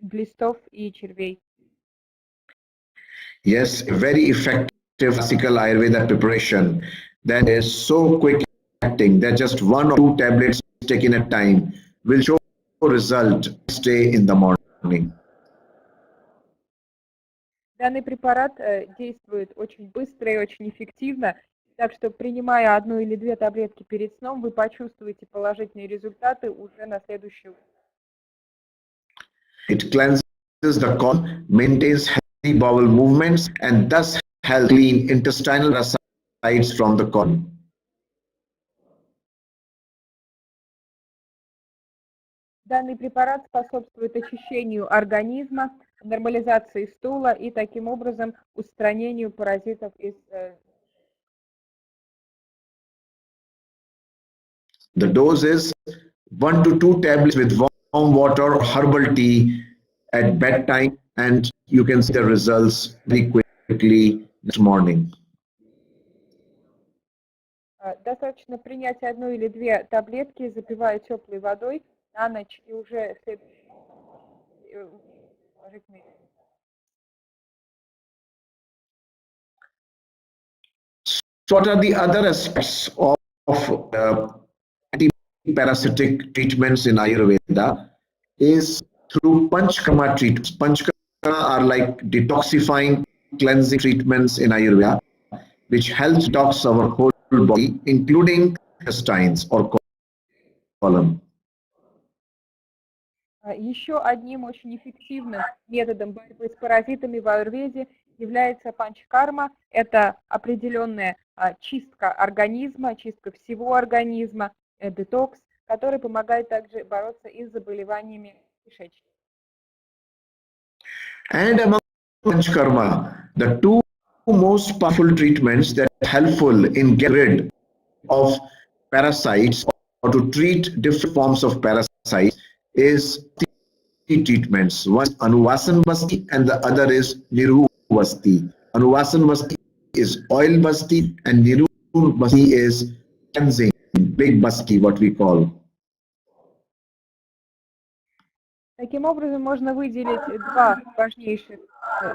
глистов и червей. Yes, a very effective classical Ayurveda preparation that is so quick acting that just one or two tablets taken at time will show result next day in the morning. Данный препарат действует очень быстро и очень эффективно, так что, принимая одну или две таблетки перед сном, вы почувствуете положительные результаты уже на следующее утро. It cleanses the colon, maintains healthy bowel movements, and thus helps clean intestinal parasites from the colon. Данный препарат способствует очищению организма, нормализации стула и таким образом устранению паразитов из. The dose is 1 to 2 tablets with warm water or herbal tea at bedtime, and you can see the results very quickly next morning. Достаточно принять одну или две таблетки, запивая теплой водой на ночь, и уже следующий. So what are the other aspects of anti-parasitic treatments in Ayurveda? Is through Panchkarma treatments. Panchkarma are like detoxifying, cleansing treatments in Ayurveda, which helps detox our whole body, including intestines or colon. Еще одним очень эффективным методом борьбы с паразитами в аюрведе является панчкарма. Это определенная чистка организма, чистка всего организма, детокс, который помогает также бороться и с заболеваниями кишечника. And among Panchkarma, the two most powerful treatments that are helpful in getting rid of parasites or to treat different forms of parasites is three treatments. One is Anuvasan Basti and the other is Niru Basti. Anuvasan Basti is oil Basti and Niru Basti is cleansing, big Basti, what we call. Таким образом, можно выделить два важнейших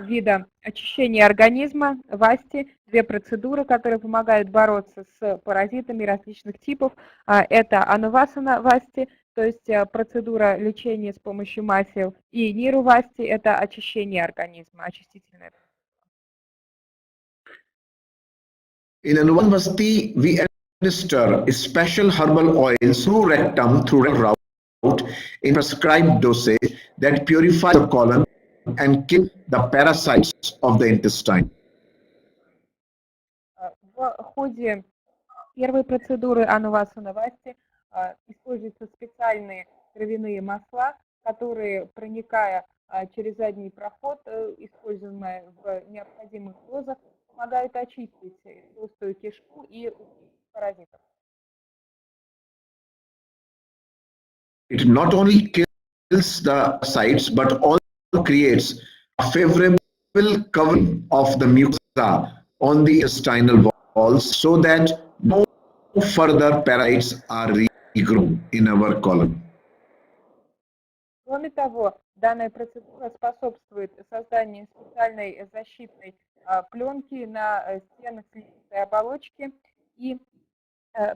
вида очищения организма, васти, две процедуры, которые помогают бороться с паразитами различных типов. Это анувасана васти, то есть процедура лечения с помощью масел, и ниру васти, это очищение организма, очистительная. In Anuvasana Basti, we administer a special herbal oil through rectum, through route, in prescribed dosage that purifies the colon and kill the parasites of the intestine. В ходе первой процедуры анувасана васти используются специальные травяные масла, которые, проникая через задний проход, используемые в необходимых дозах, помогают очистить толстую кишку и паразитов. It not only kills the parasites but also creates a favorable covering of the mucosa on the intestinal walls so that no further parasites are regrown in our colon. Кроме того, данная процедура способствует созданию специальной защитной пленки на стенах слизистой оболочки и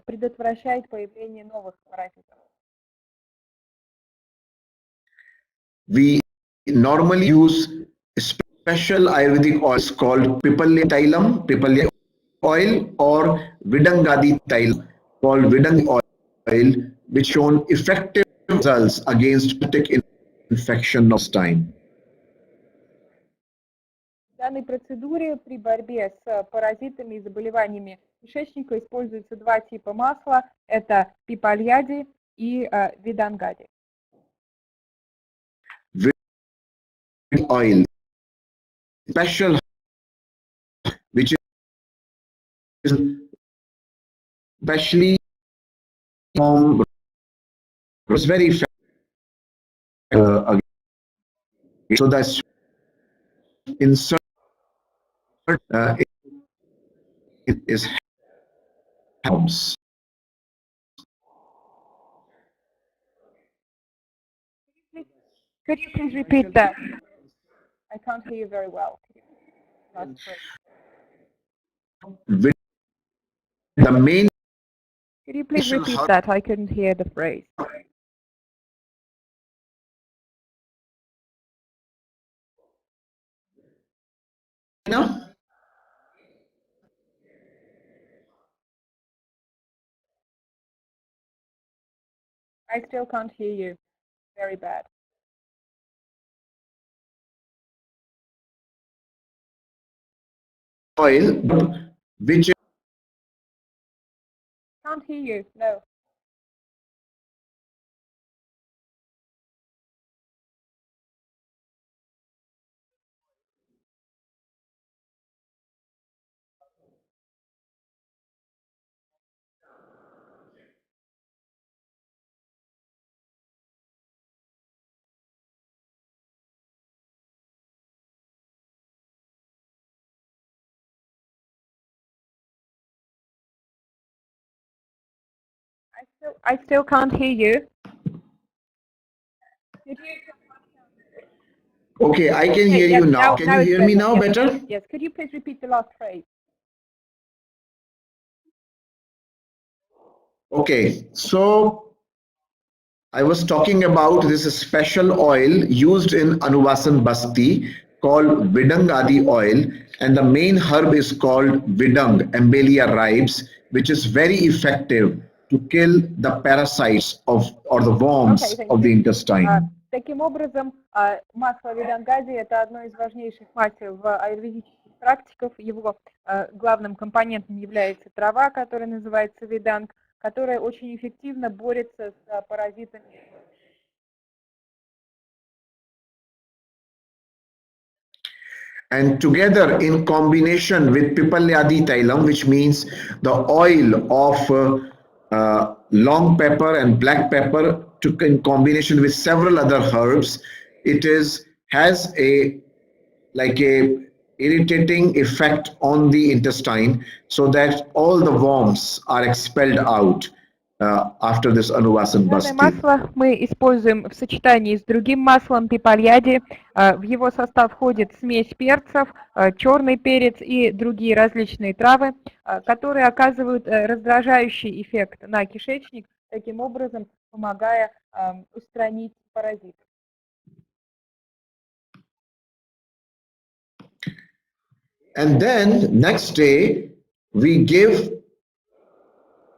предотвращает появление новых паразитов. We normally use special Ayurvedic oils called Pipalya Tailam, Pipalya oil, or Vidangadi Tailam, called Vidang oil, which shown effective results against infection of intestine. В данной процедуре при борьбе с паразитами и заболеваниями кишечника используются два типа масла. Это пипальяди и видангади. Oil, special, which is especially very again. So that's insert it is helps. Could you please repeat that? I can't hear you very well. The main. Could you please repeat that? I couldn't hear the phrase. No? I still can't hear you. Very bad. Oil, which Can't hear you. No. I still can't hear you. okay, I can hear yes, you now. Can you hear me now better? Yes. Could you please repeat the last phrase? Okay, so I was talking about this special oil used in Anuvasan Basti called Vidangadi oil, and the main herb is called Vidang, Embellia ribes, which is very effective to kill the parasites of or the worms of the intestine. Таким образом, масло видангади – это одно из важнейших масел в аюрведических практиках. Его главным компонентом является трава, которая называется виданг, которая очень эффективно борется с паразитами. And together in combination with Pipalyadi Tailam, which means the oil of long pepper and black pepper in combination with several other herbs, it has a irritating effect on the intestine so that all the worms are expelled out after this Anuvasan Basti. Масло мы используем в сочетании с другим маслом пипальяди. В его состав входит смесь перцев, черный перец и другие различные травы, которые оказывают раздражающий эффект на кишечник, таким образом помогая устранить паразитов. And then next day we give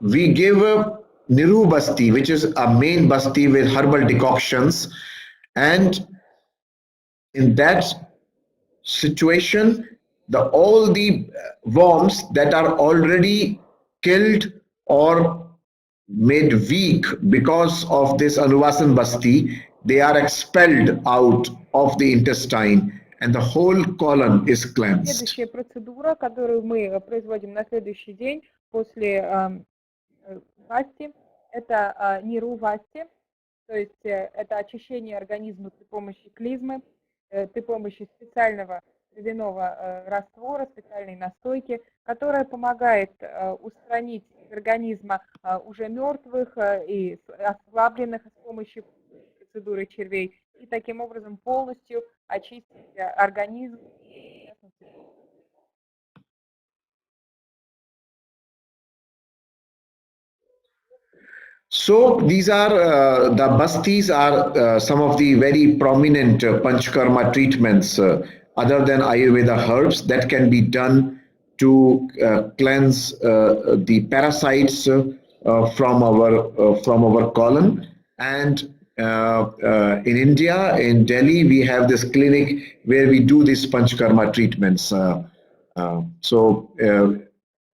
a Niru Basti, which is a main basti with herbal decoctions, and in that situation all the worms that are already killed or made weak because of this Anuvasan Basti, they are expelled out of the intestine and the whole colon is cleansed. Следующая процедура, которую мы производим на следующий день после васти, это ниру васти, то есть это очищение организма при помощи клизмы, при помощи специального травяного раствора, специальной настойки, которая помогает устранить из организма уже мертвых и ослабленных с помощью процедуры червей, и таким образом полностью очистить организм. So these are the bastis are some of the very prominent Panchkarma treatments other than Ayurveda herbs that can be done to cleanse the parasites from our colon. And in India, in Delhi, we have this clinic where we do these Panchkarma treatments.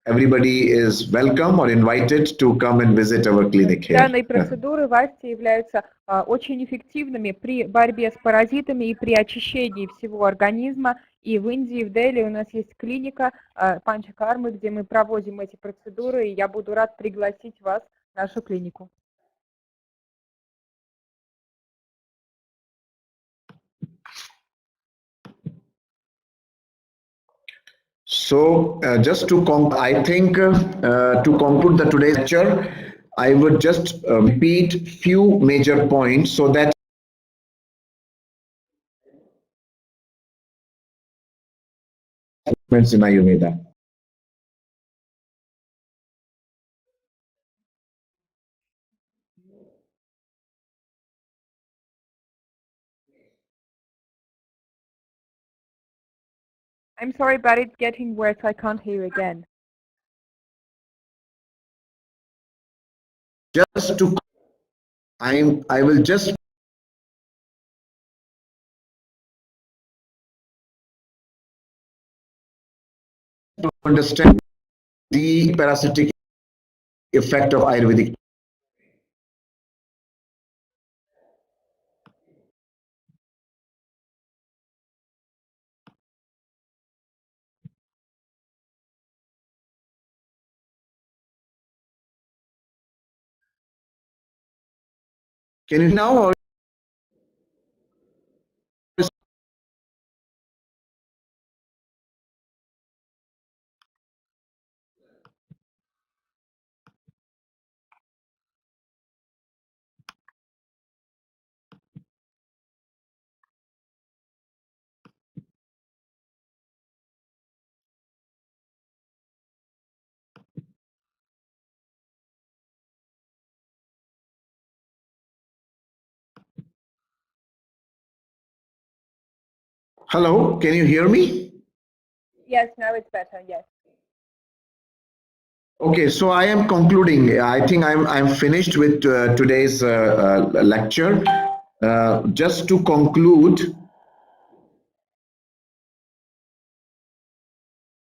Everybody is welcome or invited to come and visit our clinic here. Данные процедуры васти являются очень эффективными при борьбе с паразитами и при очищении всего организма. И в Индии, в Дели у нас есть клиника Панчакармы, где мы проводим эти процедуры, и я буду рад пригласить вас в нашу клинику. So just to I think to conclude the today's lecture, I would just repeat few major points so that in Ayurveda. I'm sorry, but it's getting worse. I can't hear you again. Just to I will just to understand the parasitic effect of Ayurvedic. Can you now? Or hello, can you hear me? Yes, now it's better. Yes. Okay, so I am concluding. I think I'm finished with today's lecture. Just to conclude,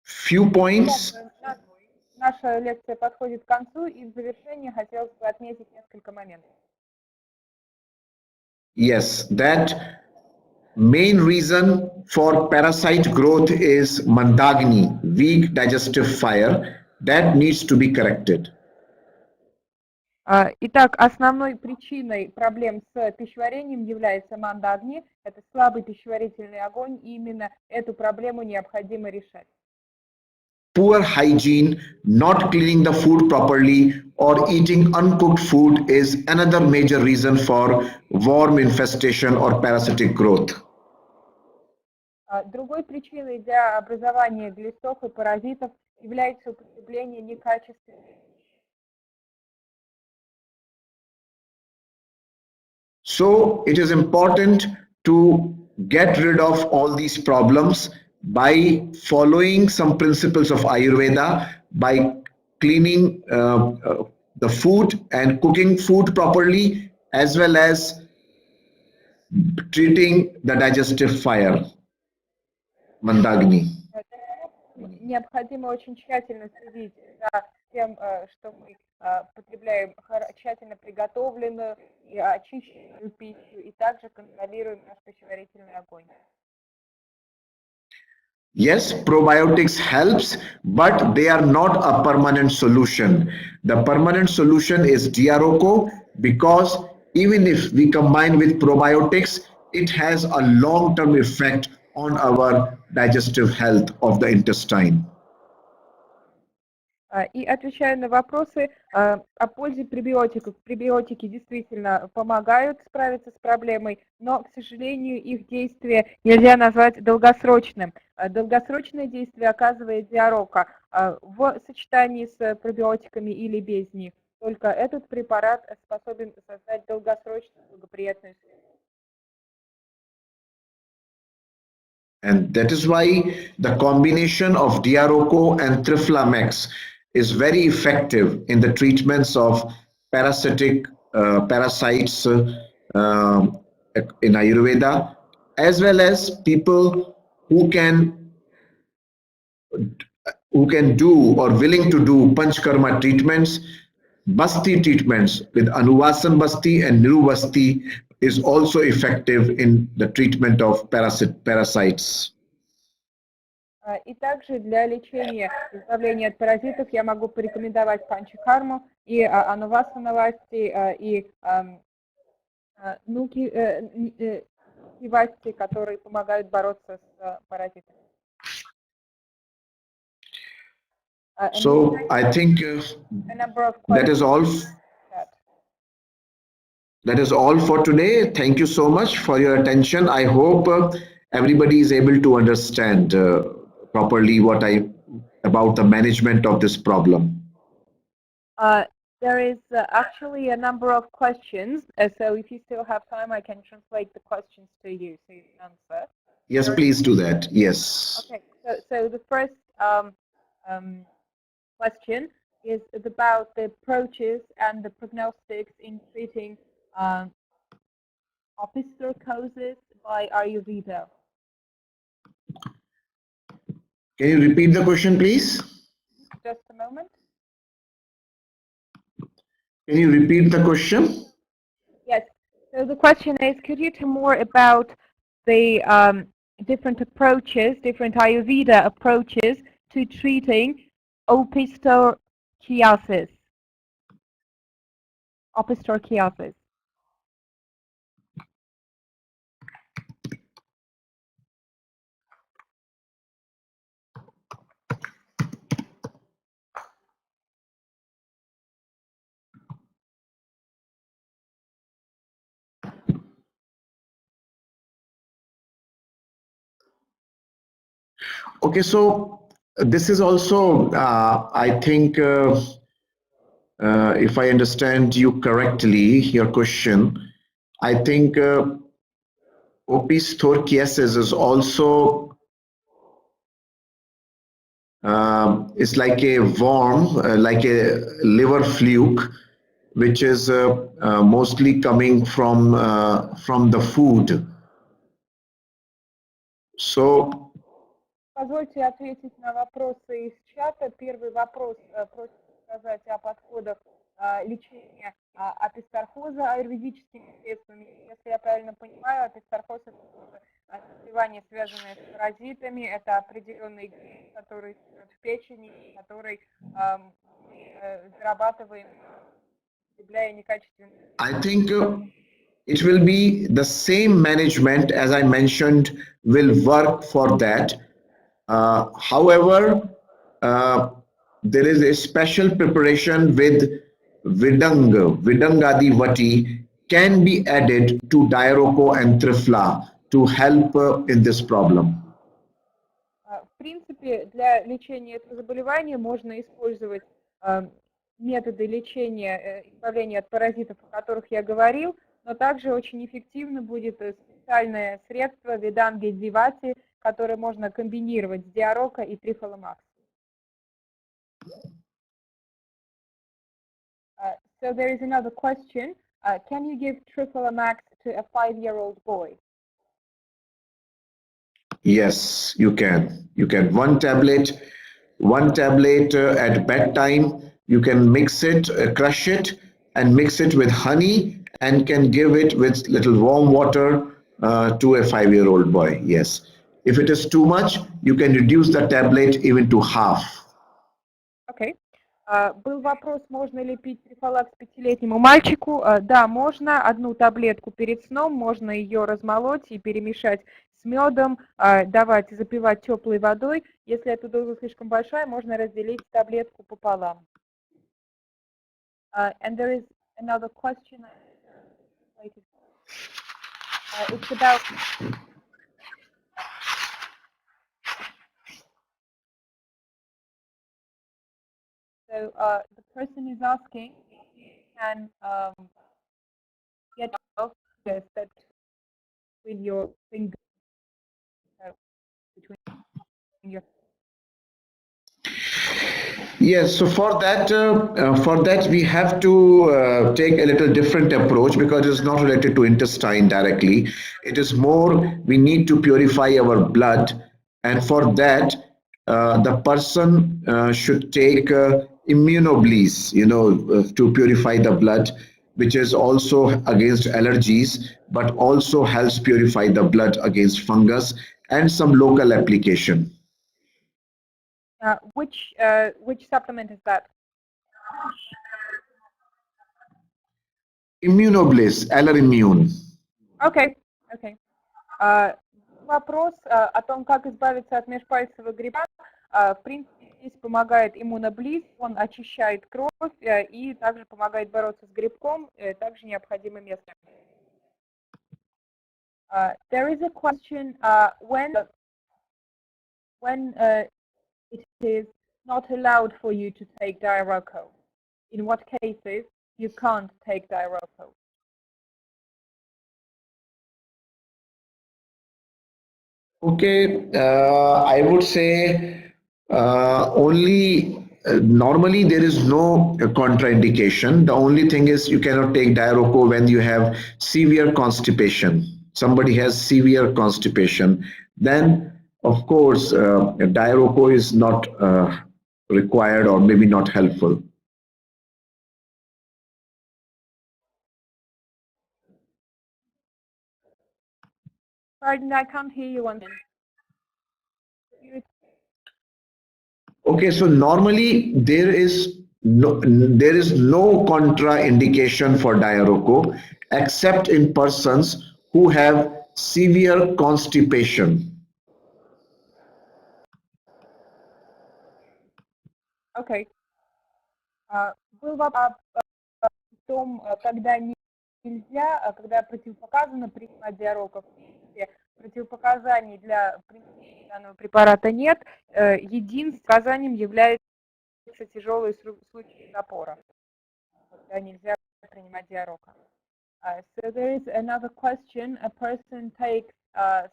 few points. Наша лекция подходит к концу, и в завершение хотелось бы отметить несколько моментов. Yes, that main reason for parasite growth is mandagni, weak digestive fire, that needs to be corrected. Итак, основной причиной проблем с пищеварением является мандагни, это слабый пищеварительный огонь, и именно эту проблему необходимо решать. Poor hygiene, not cleaning the food properly, or eating uncooked food is another major reason for worm infestation or parasitic growth. Другой причиной для образования глистов и паразитов является употребление некачественной. So it is important to get rid of all these problems by following some principles of Ayurveda, by cleaning the food and cooking food properly, as well as treating the digestive fire, Mandagni. Необходимо очень тщательно следить за тем, что мы потребляем тщательно приготовленную и очищенную пищу, и также контролируем наш пищеварительный огонь. Yes, probiotics helps, but they are not a permanent solution. The permanent solution is DROCO, because even if we combine with probiotics, it has a long-term effect on our digestive health of the intestine. И отвечая на вопросы о пользе пребиотиков. Пребиотики действительно помогают справиться с проблемой, но, к сожалению, их действие нельзя назвать долгосрочным. Долгосрочное действие оказывает диарока в сочетании с пробиотиками или без них. Только этот препарат способен создать долгосрочную благоприятную связь. And that is why the combination of DROCO and Triflamex is very effective in the treatments of parasites in Ayurveda, as well as people who can do or willing to do Panchkarma treatments. Basti treatments with Anuvasan Basti and Niru Basti is also effective in the treatment of parasites. И также для лечения избавления от паразитов я могу порекомендовать панчакарму и анувасанавасти и нуки васти, которые помогают бороться с паразитами. So I think a number of that is all. That is all for today. Thank you so much for your attention. I hope everybody is able to understand properly about the management of this problem. There is actually a number of questions, so if you still have time, I can translate the questions to you so you can answer. Yes, please do that. Yes. Okay, so the first question is about the approaches and the prognostics in treating osteoporosis by Ayurveda. Can you repeat the question, please? Just a moment. Can you repeat the question? Yes. So the question is, could you tell more about the different approaches, different Ayurveda approaches to treating osteoporosis? Osteoporosis. Okay, so this is also, I think, if I understand you correctly, your question, I think osteoporosis is also it's like a worm, like a liver fluke, which is mostly coming from the food. So. Позвольте ответить на вопросы из чата. Первый вопрос просит сказать о подходах лечения апистархоза аюрведическими средствами. Если я правильно понимаю, апистархоз – это заболевание, связанное с паразитами, это определенный гриб, который в печени, который зарабатываем, потребляя некачественные. I think it will be the same management as I mentioned will work for that. However, there is a special preparation with Vidangadi Vati can be added to Diaroko and Trifla to help in this problem. В принципе, для лечения этого заболевания можно использовать методы лечения, избавления от паразитов, о которых я говорил, но также очень эффективно будет специальное средство Виданги Дивати, которое можно комбинировать с диарока и трифоломакс. So there is another question. Can you give trifolomax to a 5-year-old boy? Yes, you can. You can. One tablet at bedtime. You can mix it, crush it, and mix it with honey, and can give it with little warm water to a 5-year-old boy. Yes. If it is too much, you can reduce the tablet even to half. Okay. Был вопрос, можно ли пить трифолакс 5-летнему мальчику. Да, можно. Одну таблетку перед сном, можно ее размолоть и перемешать с медом, давать, запивать теплой водой. Если эта доза слишком большая, можно разделить таблетку пополам. And there is another question. It's about So the person is asking, can get off that between your fingers, between your. Yes, so for that we have to take a little different approach because it's not related to intestine directly. It is more we need to purify our blood, and for that the person should take immunobleeds, to purify the blood, which is also against allergies, but also helps purify the blood against fungus and some local application. Which supplement is that? Immunobliss, Aller-Immune. Okay. Вопрос о том, как избавиться от межпальцевого гриба. В принципе, Здесь помогает иммуноблиз, он очищает кровь и также помогает бороться с грибком, также необходимо место. There is a question when it is not allowed for you to take Diaroco. In what cases you can't take Diaroco? Okay, I would say normally there is no contraindication. The only thing is you cannot take Diaroco when you have severe constipation. Somebody has severe constipation. Then, of course, Diaroco is not required or maybe not helpful. Pardon, I can't hear you once. Okay, so normally there is no contraindication for Diaroco except in persons who have severe constipation. Okay. Был вопрос о том, когда нельзя, когда противопоказано принимать диароко. Противопоказаний для принятия данного препарата нет. Единственным показанием является тяжелый случай запора, когда нельзя принимать диароко. So there is another question. A person takes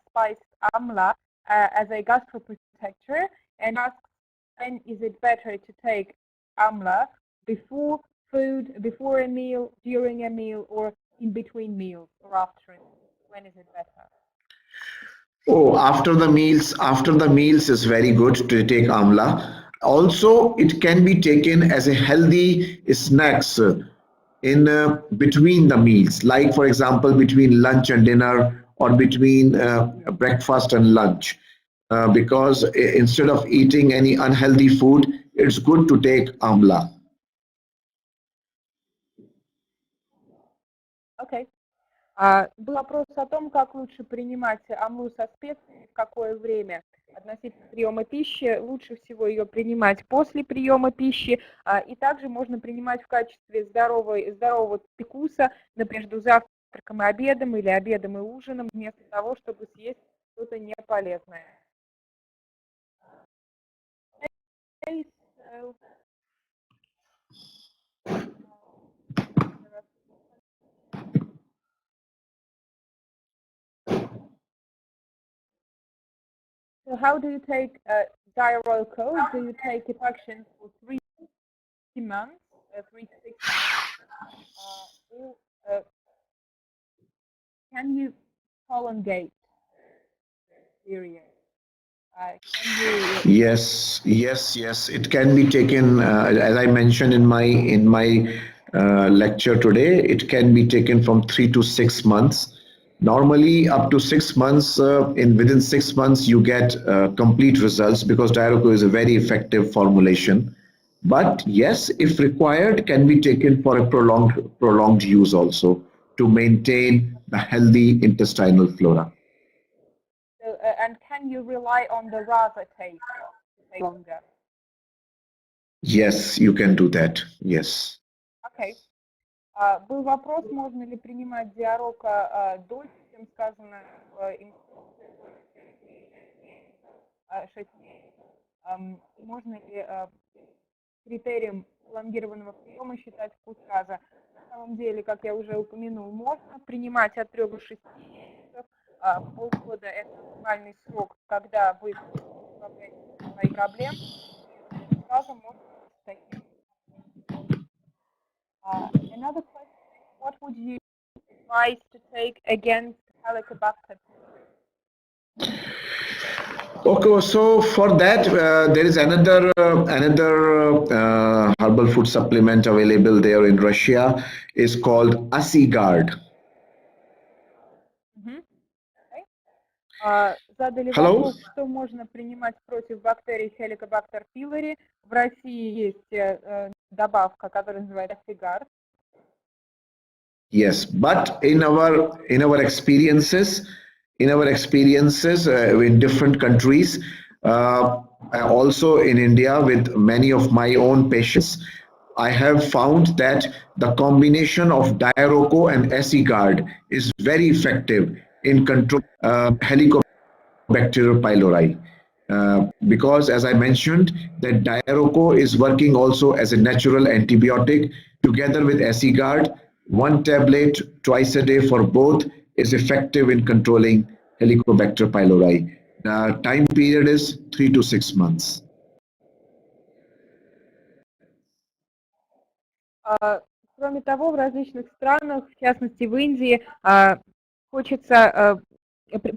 spiced amla as a gastroprotector and asks, when is it better to take amla? Before food, before a meal, during a meal, or in between meals, or after it? When is it better? Oh, after the meals is very good to take amla. Also, it can be taken as a healthy snacks in between the meals, like for example between lunch and dinner or between breakfast and lunch. Because instead of eating any unhealthy food, it's good to take amla. Okay. Был вопрос о том, как лучше принимать амлу со специями, в какое время. Относительно приема пищи, лучше всего ее принимать после приема пищи, и также можно принимать в качестве здорового перекуса, например, между завтраком и обедом или обедом и ужином, вместо того, чтобы съесть что-то неполезное. So how do you take Diaroco? Do you take it action for 3 months, 3 to 6 months? Can you prolongate period? Yes. It can be taken, as I mentioned in my lecture today. It can be taken from 3 to 6 months. Normally, up to 6 months. Within 6 months, you get complete results because Diaroco is a very effective formulation. But yes, if required, can be taken for a prolonged use also to maintain the healthy intestinal flora. And can you rely on the rasa taste to take longer? Yes, you can do that. Yes. Okay. Был вопрос, можно ли принимать диароко дольше, чем сказано в можно ли критерием пролонгированного приема считать вкус газа? На самом деле, как я уже упомянул, можно принимать от 3 до 6 месяцев. Полгода – это нормальный срок, когда вы избавляетесь от своих проблем. Газом можно быть таким. Another question is, what would you advise to take against Helicobacter? Okay, so for that, there is another herbal food supplement available there in Russia. Is called Asigard. Задали вопрос, что можно принимать против бактерий Helicobacter pylori. В России есть добавка, которая называется Asigard. Yes, but in our experiences in different countries, Also in India, with many of my own patients, I have found that the combination of Diaroco and Acigard is very effective in controlling Helicobacter pylori. Because as I mentioned, that Diaroco is working also as a natural antibiotic together with Acigard. One tablet twice a day for both is effective in controlling Helicobacter pylori. The time period is 3 to 6 months. Кроме того, в различных странах, в частности в Индии,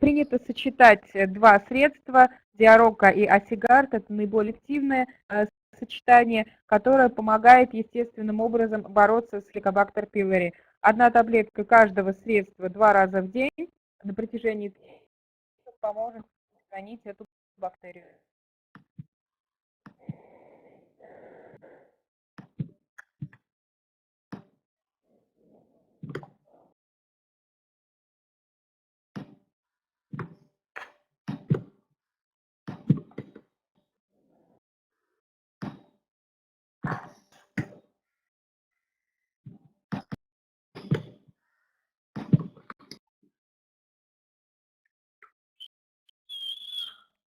принято сочетать два средства, диарока и асигард. Это наиболее эффективное сочетание, которое помогает естественным образом бороться с Helicobacter pylori. Одна таблетка каждого средства 2 раза в день на протяжении 3 месяцев поможет устранить эту бактерию.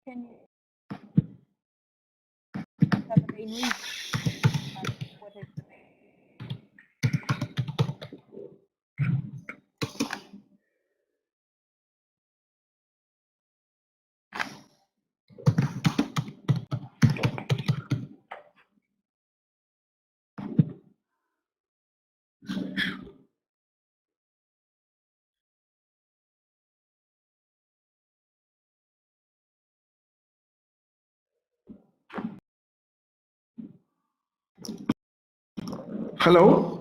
Can you have a reason? What is the name? Hello?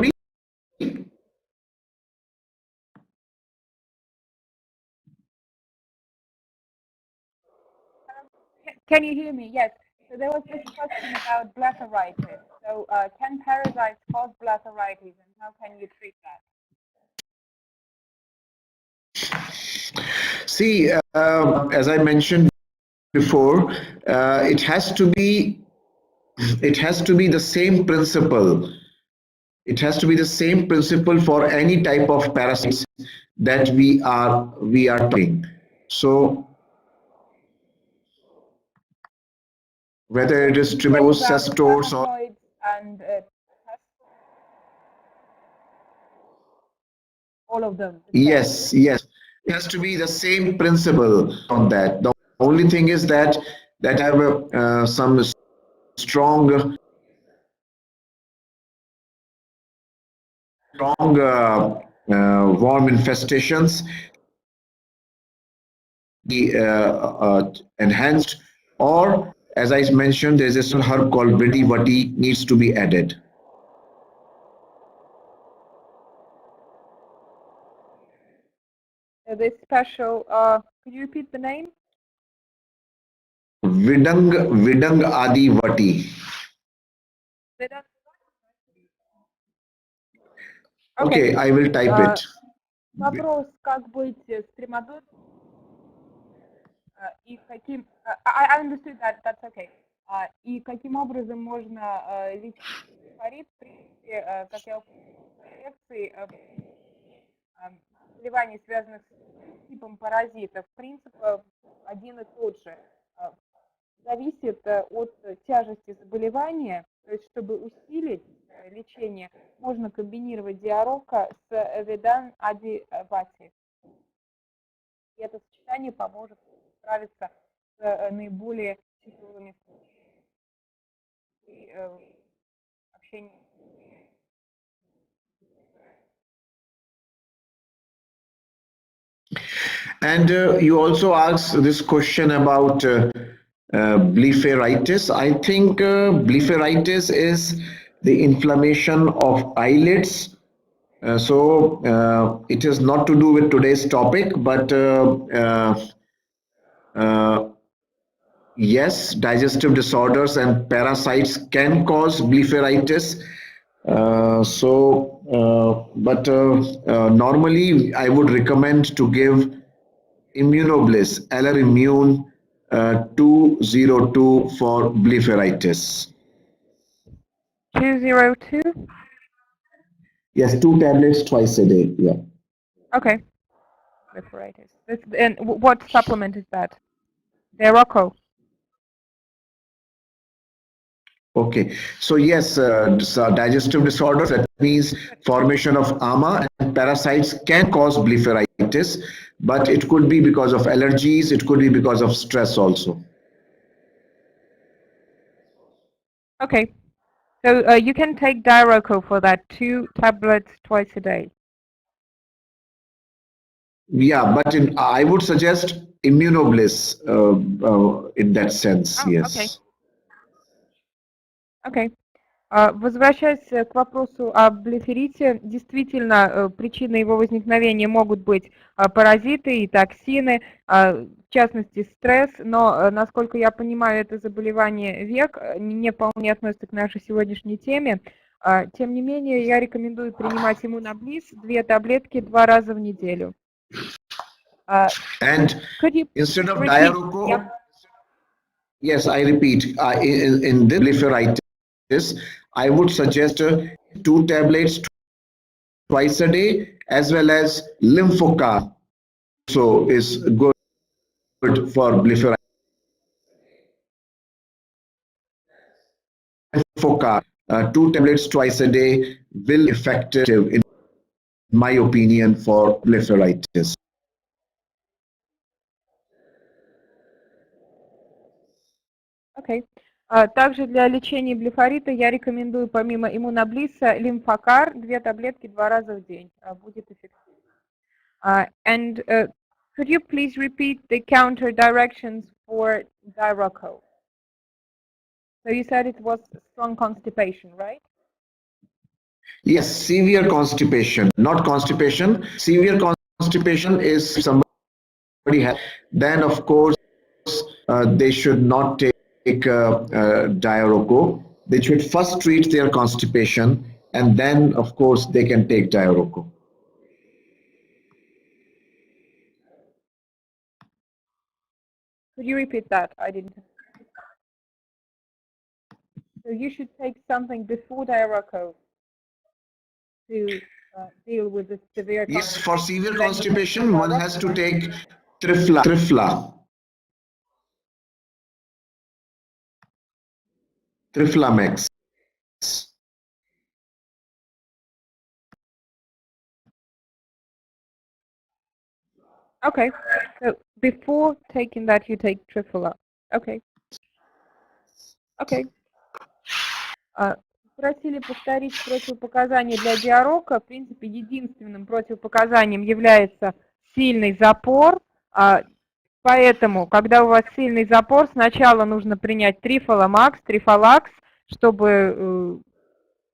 Can you hear me? Yes. So there was this question about blepharophytes. So can parasites cause blepharophytes, and how can you treat that? See, as I mentioned before, it has to be the same principle. It has to be the same principle for any type of parasites that we are talking. So whether it is Tremose, Cestors, or and all of them. Yes, it has to be the same principle on that. The only thing is that I have some strong worm infestations, enhanced, or as I mentioned, there is a small herb called Bridi Vati needs to be added. This special, could you repeat the name? Vidang Adi Vati. Okay, I will type it. Вопрос, как быть с тремодозом и каким... I understood that, that's okay. И каким образом можно лечить парит при, как я инфекции, заболеваний, связанных с типом паразитов? Принцип один и тот же. Зависит от тяжести заболевания, то есть чтобы усилить лечение, можно комбинировать диарока с Ведан Ади Вати. И это сочетание поможет справиться с наиболее тяжелыми общением. And you also asked this question about blepharitis. I think blepharitis is the inflammation of eyelids. So it is not to do with today's topic, but yes, digestive disorders and parasites can cause blepharitis. But normally I would recommend to give Immunobliss, Aller Immune 202 for blepharitis. 202? Yes, 2 tablets twice a day. Yeah. Okay. Blepharitis. And what supplement is that? Dairoco. Okay, so yes, digestive disorders, that means formation of ama and parasites can cause blepharitis, but it could be because of allergies, it could be because of stress also. Okay, so you can take Dairoco for that, 2 tablets twice a day. Yeah, but I would suggest immunobliss in that sense, yes. Okay. Окей. Возвращаясь к вопросу о блеферите, действительно, причиной его возникновения могут быть паразиты и токсины, в частности стресс, но, насколько я понимаю, это заболевание век не вполне относится к нашей сегодняшней теме. Тем не менее, я рекомендую принимать иммуноблиз 2 таблетки 2 раза в неделю. And instead of Dairoco, yes, I repeat, in this blepharitis, I would suggest 2 tablets twice a day, as well as Lymphocar. So is good for blepharitis. Lymphocar, 2 tablets twice a day will be effective, in my opinion, for blepharitis. Okay. Также для лечения блефарита я рекомендую помимо иммуноблиса лимфокар 2 таблетки 2 раза в день. Будет эффективно. And could you please repeat the counter directions for Dairoco? So you said it was strong constipation, right? Yes, severe constipation, not constipation. Severe constipation is somebody has, then of course they should not take Dairoco. They should first treat their constipation, and then of course they can take Dairoco. Could you repeat that? I didn't. So you should take something before Dairoco to deal with the severe constipation. Yes, for severe constipation, one has to take Trifla. Triflamex. Okay, so before taking that, you take Trifla. Okay. Okay. Просили повторить противопоказания для диарока. В принципе, единственным противопоказанием является сильный запор. Поэтому, когда у вас сильный запор, сначала нужно принять трифалакс, чтобы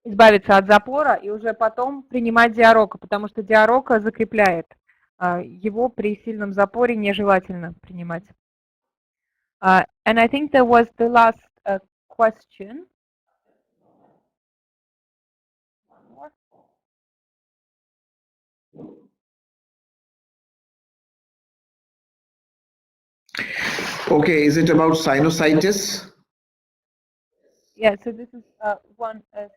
избавиться от запора, и уже потом принимать диарока, потому что диарока закрепляет. Его при сильном запоре нежелательно принимать. And I think there was the last question. Okay, is it about sinusitis? Yeah, so this is one question.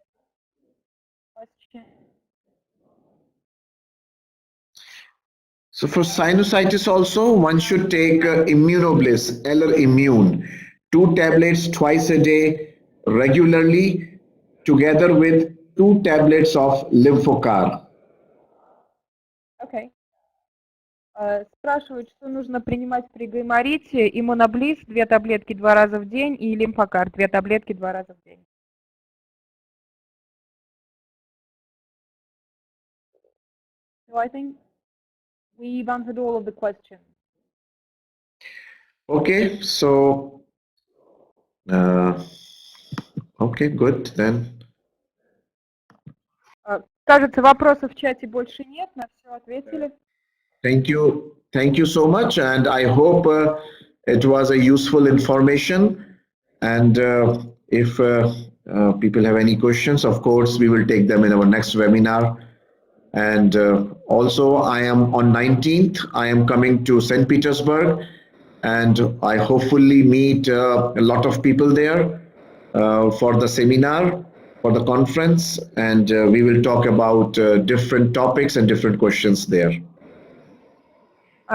So for sinusitis also, one should take Immunobliss, Immune, 2 tablets twice a day regularly, together with 2 tablets of Lymphocar. Okay. Спрашивают, что нужно принимать при гайморите: иммуноблиз 2 таблетки 2 раза в день и лимфокар 2 таблетки 2 раза в день. So I think we've answered all of the questions. Okay, so okay, good then. Кажется, вопросов в чате больше нет, на все ответили. Thank you so much, and I hope it was a useful information. And if people have any questions, of course, we will take them in our next webinar. And also, I am on 19th. I am coming to St. Petersburg, and I hopefully meet a lot of people there for the seminar, for the conference, and we will talk about different topics and different questions there.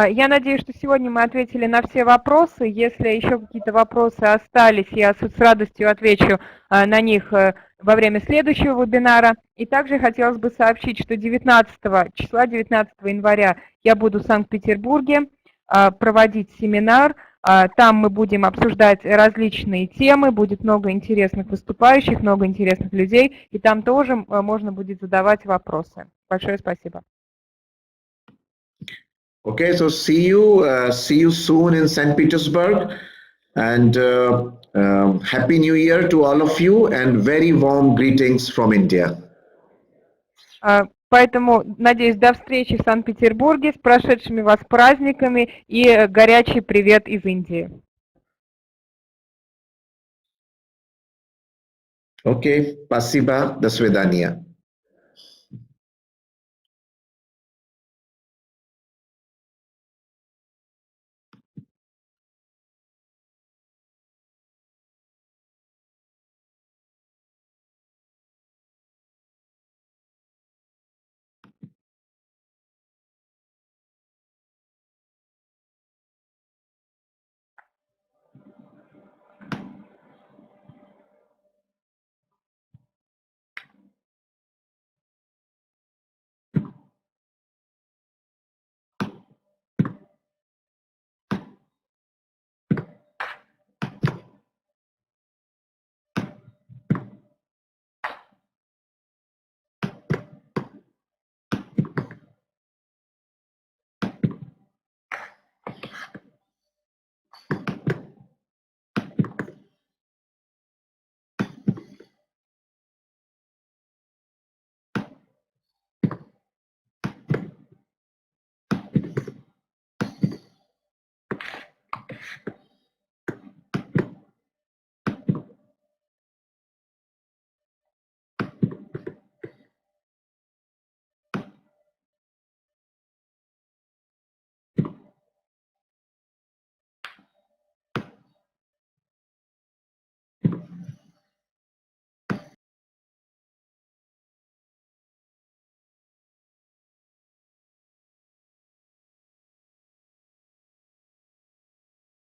Я надеюсь, что сегодня мы ответили на все вопросы. Если еще какие-то вопросы остались, я с радостью отвечу на них во время следующего вебинара. И также хотелось бы сообщить, что 19 января я буду в Санкт-Петербурге проводить семинар. Там мы будем обсуждать различные темы, будет много интересных выступающих, много интересных людей, и там тоже можно будет задавать вопросы. Большое спасибо. Okay, so see you soon in St. Petersburg, and Happy New Year to all of you, and very warm greetings from India. Поэтому, надеюсь, до встречи в Санкт-Петербурге, с прошедшими вас праздниками и горячий привет из Индии. Okay, спасибо, до свидания.